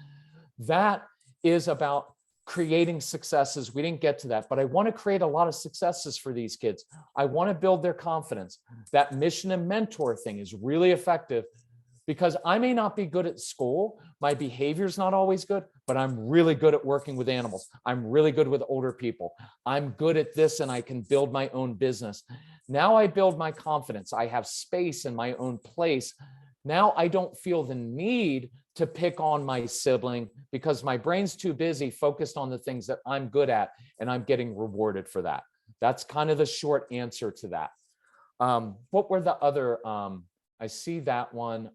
That is about creating successes. We didn't get to that, but I want to create a lot of successes for these kids. I want to build their confidence. That mission and mentor thing is really effective because I may not be good at school. My behavior's not always good, but I'm really good at working with animals. I'm really good with older people. I'm good at this and I can build my own business. Now I build my confidence. I have space in my own place. Now I don't feel the need to pick on my sibling because my brain's too busy focused on the things that I'm good at and I'm getting rewarded for that. That's kind of the short answer to that. What were the other, I see that one.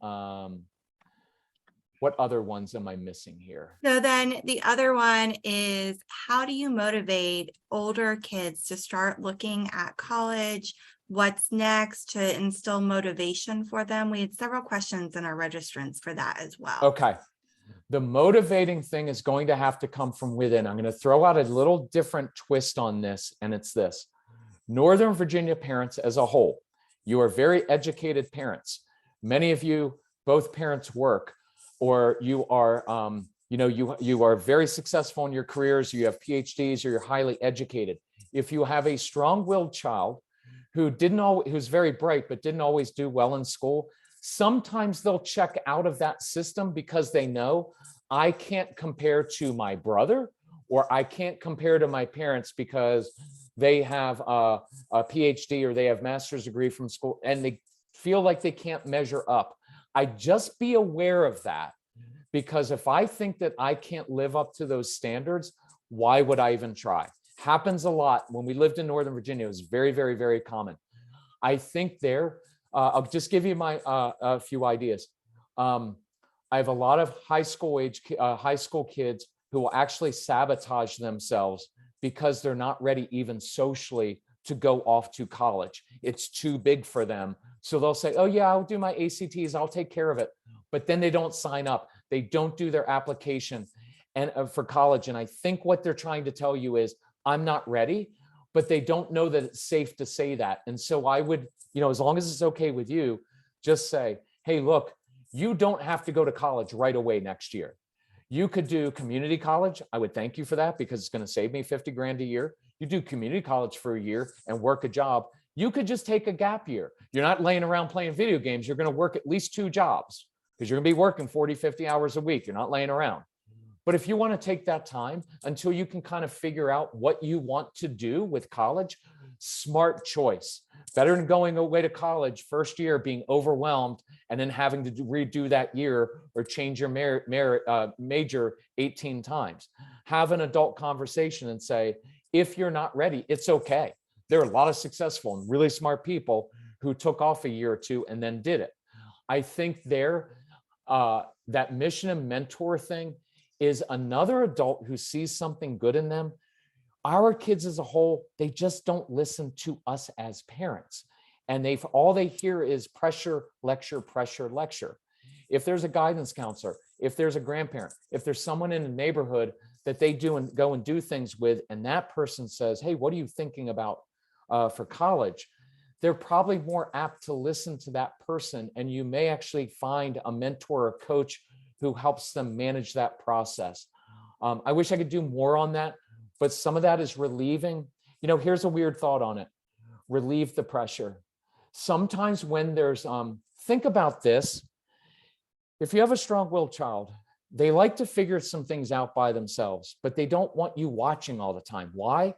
What other ones am I missing here? So then the other one is, how do you motivate older kids to start looking at college? What's next to instill motivation for them? We had several questions in our registrants for that as well. Okay. The motivating thing is going to have to come from within. I'm going to throw out a little different twist on this, and it's this. Northern Virginia parents as a whole, you are very educated parents. Many of you, both parents work, or you are, you are very successful in your careers, you have PhDs, or you're highly educated. If you have a strong-willed child who's very bright, but didn't always do well in school, sometimes they'll check out of that system because they know I can't compare to my brother, or I can't compare to my parents because they have a PhD or they have master's degree from school, and they feel like they can't measure up. I just be aware of that, because if I think that I can't live up to those standards, why would I even try? Happens a lot. When we lived in Northern Virginia, it was very, very, very common. I think I'll just give you my a few ideas. I have a lot of high school kids who will actually sabotage themselves because they're not ready even socially to go off to college. It's too big for them. So they'll say, oh yeah, I'll do my ACTs, I'll take care of it. But then they don't sign up. They don't do their application and for college. And I think what they're trying to tell you is, I'm not ready, but they don't know that it's safe to say that. And so I would, as long as it's okay with you, just say, hey, look, you don't have to go to college right away next year. You could do community college. I would thank you for that because it's going to save me 50 grand a year. You do community college for a year and work a job. You could just take a gap year. You're not laying around playing video games. You're going to work at least 2 jobs because you're going to be working 40, 50 hours a week. You're not laying around. But if you want to take that time until you can kind of figure out what you want to do with college, smart choice. Better than going away to college first year, being overwhelmed, and then having to redo that year or change your major 18 times. Have an adult conversation and say, if you're not ready, it's okay. There are a lot of successful and really smart people who took off a year or two and then did it. I think that mission and mentor thing is another adult who sees something good in them. Our kids as a whole, they just don't listen to us as parents. And all they hear is pressure, lecture, pressure, lecture. If there's a guidance counselor, if there's a grandparent, if there's someone in the neighborhood that they go and do things with, and that person says, hey, what are you thinking about for college? They're probably more apt to listen to that person. And you may actually find a mentor or coach who helps them manage that process. I wish I could do more on that, but some of that is relieving. Here's a weird thought on it. Relieve the pressure. Sometimes when there's, think about this. If you have a strong-willed child, they like to figure some things out by themselves, but they don't want you watching all the time. Why?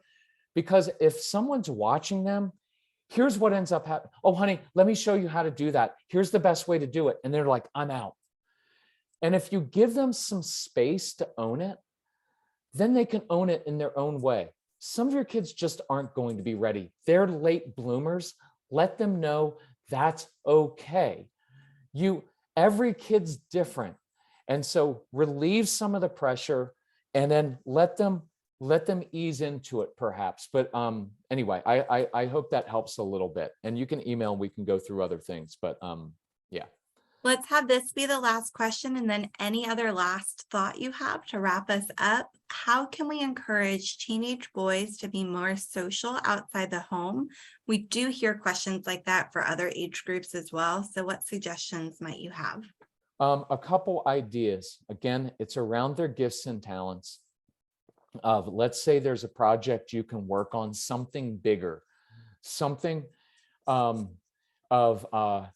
Because if someone's watching them, here's what ends up happening. Oh, honey, let me show you how to do that. Here's the best way to do it. And they're like, I'm out. And if you give them some space to own it, then they can own it in their own way. Some of your kids just aren't going to be ready. They're late bloomers. Let them know That's okay. Every kid's different. And so relieve some of the pressure and then let them ease into it perhaps. But anyway, I hope that helps a little bit. And you can email, we can go through other things, but yeah. Let's have this be the last question, and then any other last thought you have to wrap us up. How can we encourage teenage boys to be more social outside the home? We do hear questions like that for other age groups as well. So what suggestions might you have? A couple ideas. Again, it's around their gifts and talents. Let's say there's a project you can work on, something bigger, something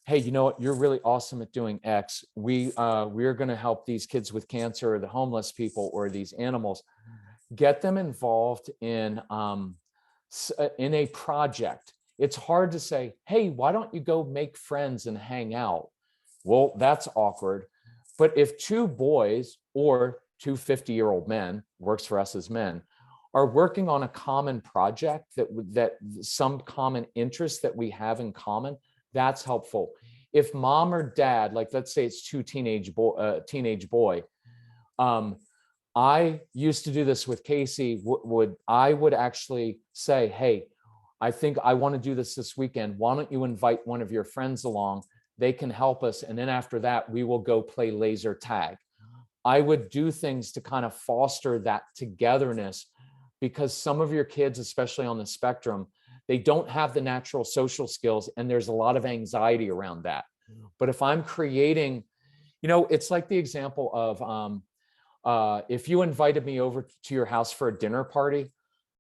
hey, you know what, you're really awesome at doing X. We're going to help these kids with cancer or the homeless people or these animals. Get them involved in a project. It's hard to say, hey, why don't you go make friends and hang out? Well, that's awkward. But if two boys or two 50-year-old men, works for us as men, are working on a common project that some common interest that we have in common, that's helpful. If mom or dad, like let's say it's two teenage boy, I used to do this with Casey. I would actually say, hey, I think I want to do this weekend. Why don't you invite one of your friends along? They can help us. And then after that, we will go play laser tag. I would do things to kind of foster that togetherness, because some of your kids, especially on the spectrum, they don't have the natural social skills, and there's a lot of anxiety around that. But if I'm creating, it's like the example of if you invited me over to your house for a dinner party,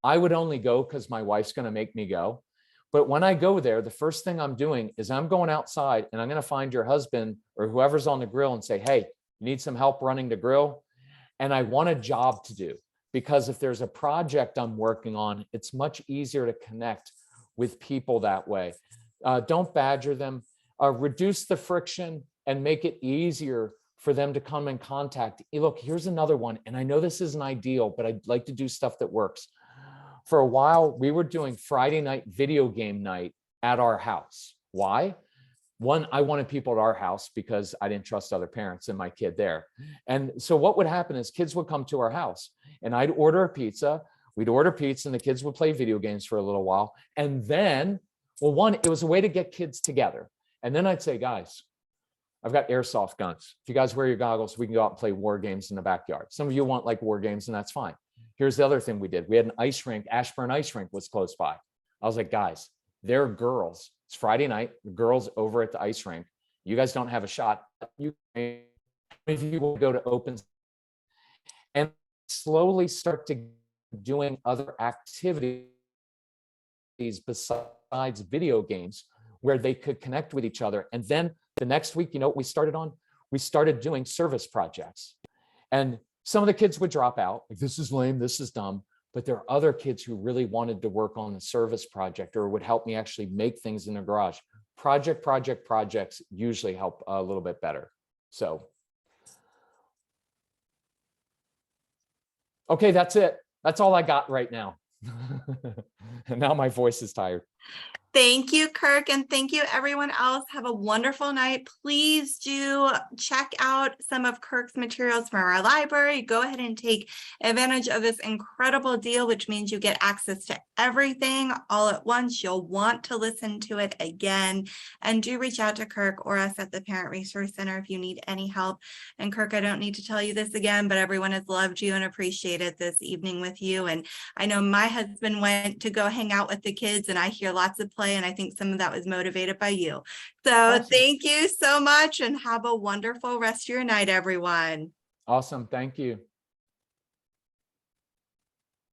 I would only go because my wife's going to make me go. But when I go there, the first thing I'm doing is I'm going outside and I'm going to find your husband or whoever's on the grill and say, hey, you need some help running the grill? And I want a job to do, because if there's a project I'm working on, it's much easier to connect with people that way. Don't badger them, reduce the friction and make it easier for them to come in contact. Look, here's another one. And I know this isn't ideal, but I'd like to do stuff that works. For a while, we were doing Friday night video game night at our house. Why? One, I wanted people at our house because I didn't trust other parents and my kid there. And so what would happen is kids would come to our house and I'd order a pizza. We'd order pizza and the kids would play video games for a little while. And then, well, one, it was a way to get kids together. And then I'd say, guys, I've got airsoft guns. If you guys wear your goggles, we can go out and play war games in the backyard. Some of you want like war games, and that's fine. Here's the other thing we did. We had an ice rink. Ashburn Ice Rink was close by. I was like, guys, they're girls. It's Friday night. The girls over at the ice rink. You guys don't have a shot. If you will go to open and slowly start to doing other activities besides video games where they could connect with each other. And then the next week, you know what we started on? We started doing service projects. And some of the kids would drop out, like, this is lame, this is dumb. But there are other kids who really wanted to work on the service project or would help me actually make things in the garage. Projects usually help a little bit better. So, okay, that's it. That's all I got right now. And now my voice is tired. Thank you, Kirk, and thank you, everyone else. Have a wonderful night. Please do check out some of Kirk's materials from our library. Go ahead and take advantage of this incredible deal, which means you get access to everything all at once. You'll want to listen to it again. And do reach out to Kirk or us at the Parent Resource Center if you need any help. And Kirk, I don't need to tell you this again, but everyone has loved you and appreciated this evening with you. And I know my husband went to go hang out with the kids, and I hear lots of play, and I think some of that was motivated by you. So awesome. Thank you so much, and have a wonderful rest of your night, everyone. Awesome. Thank you.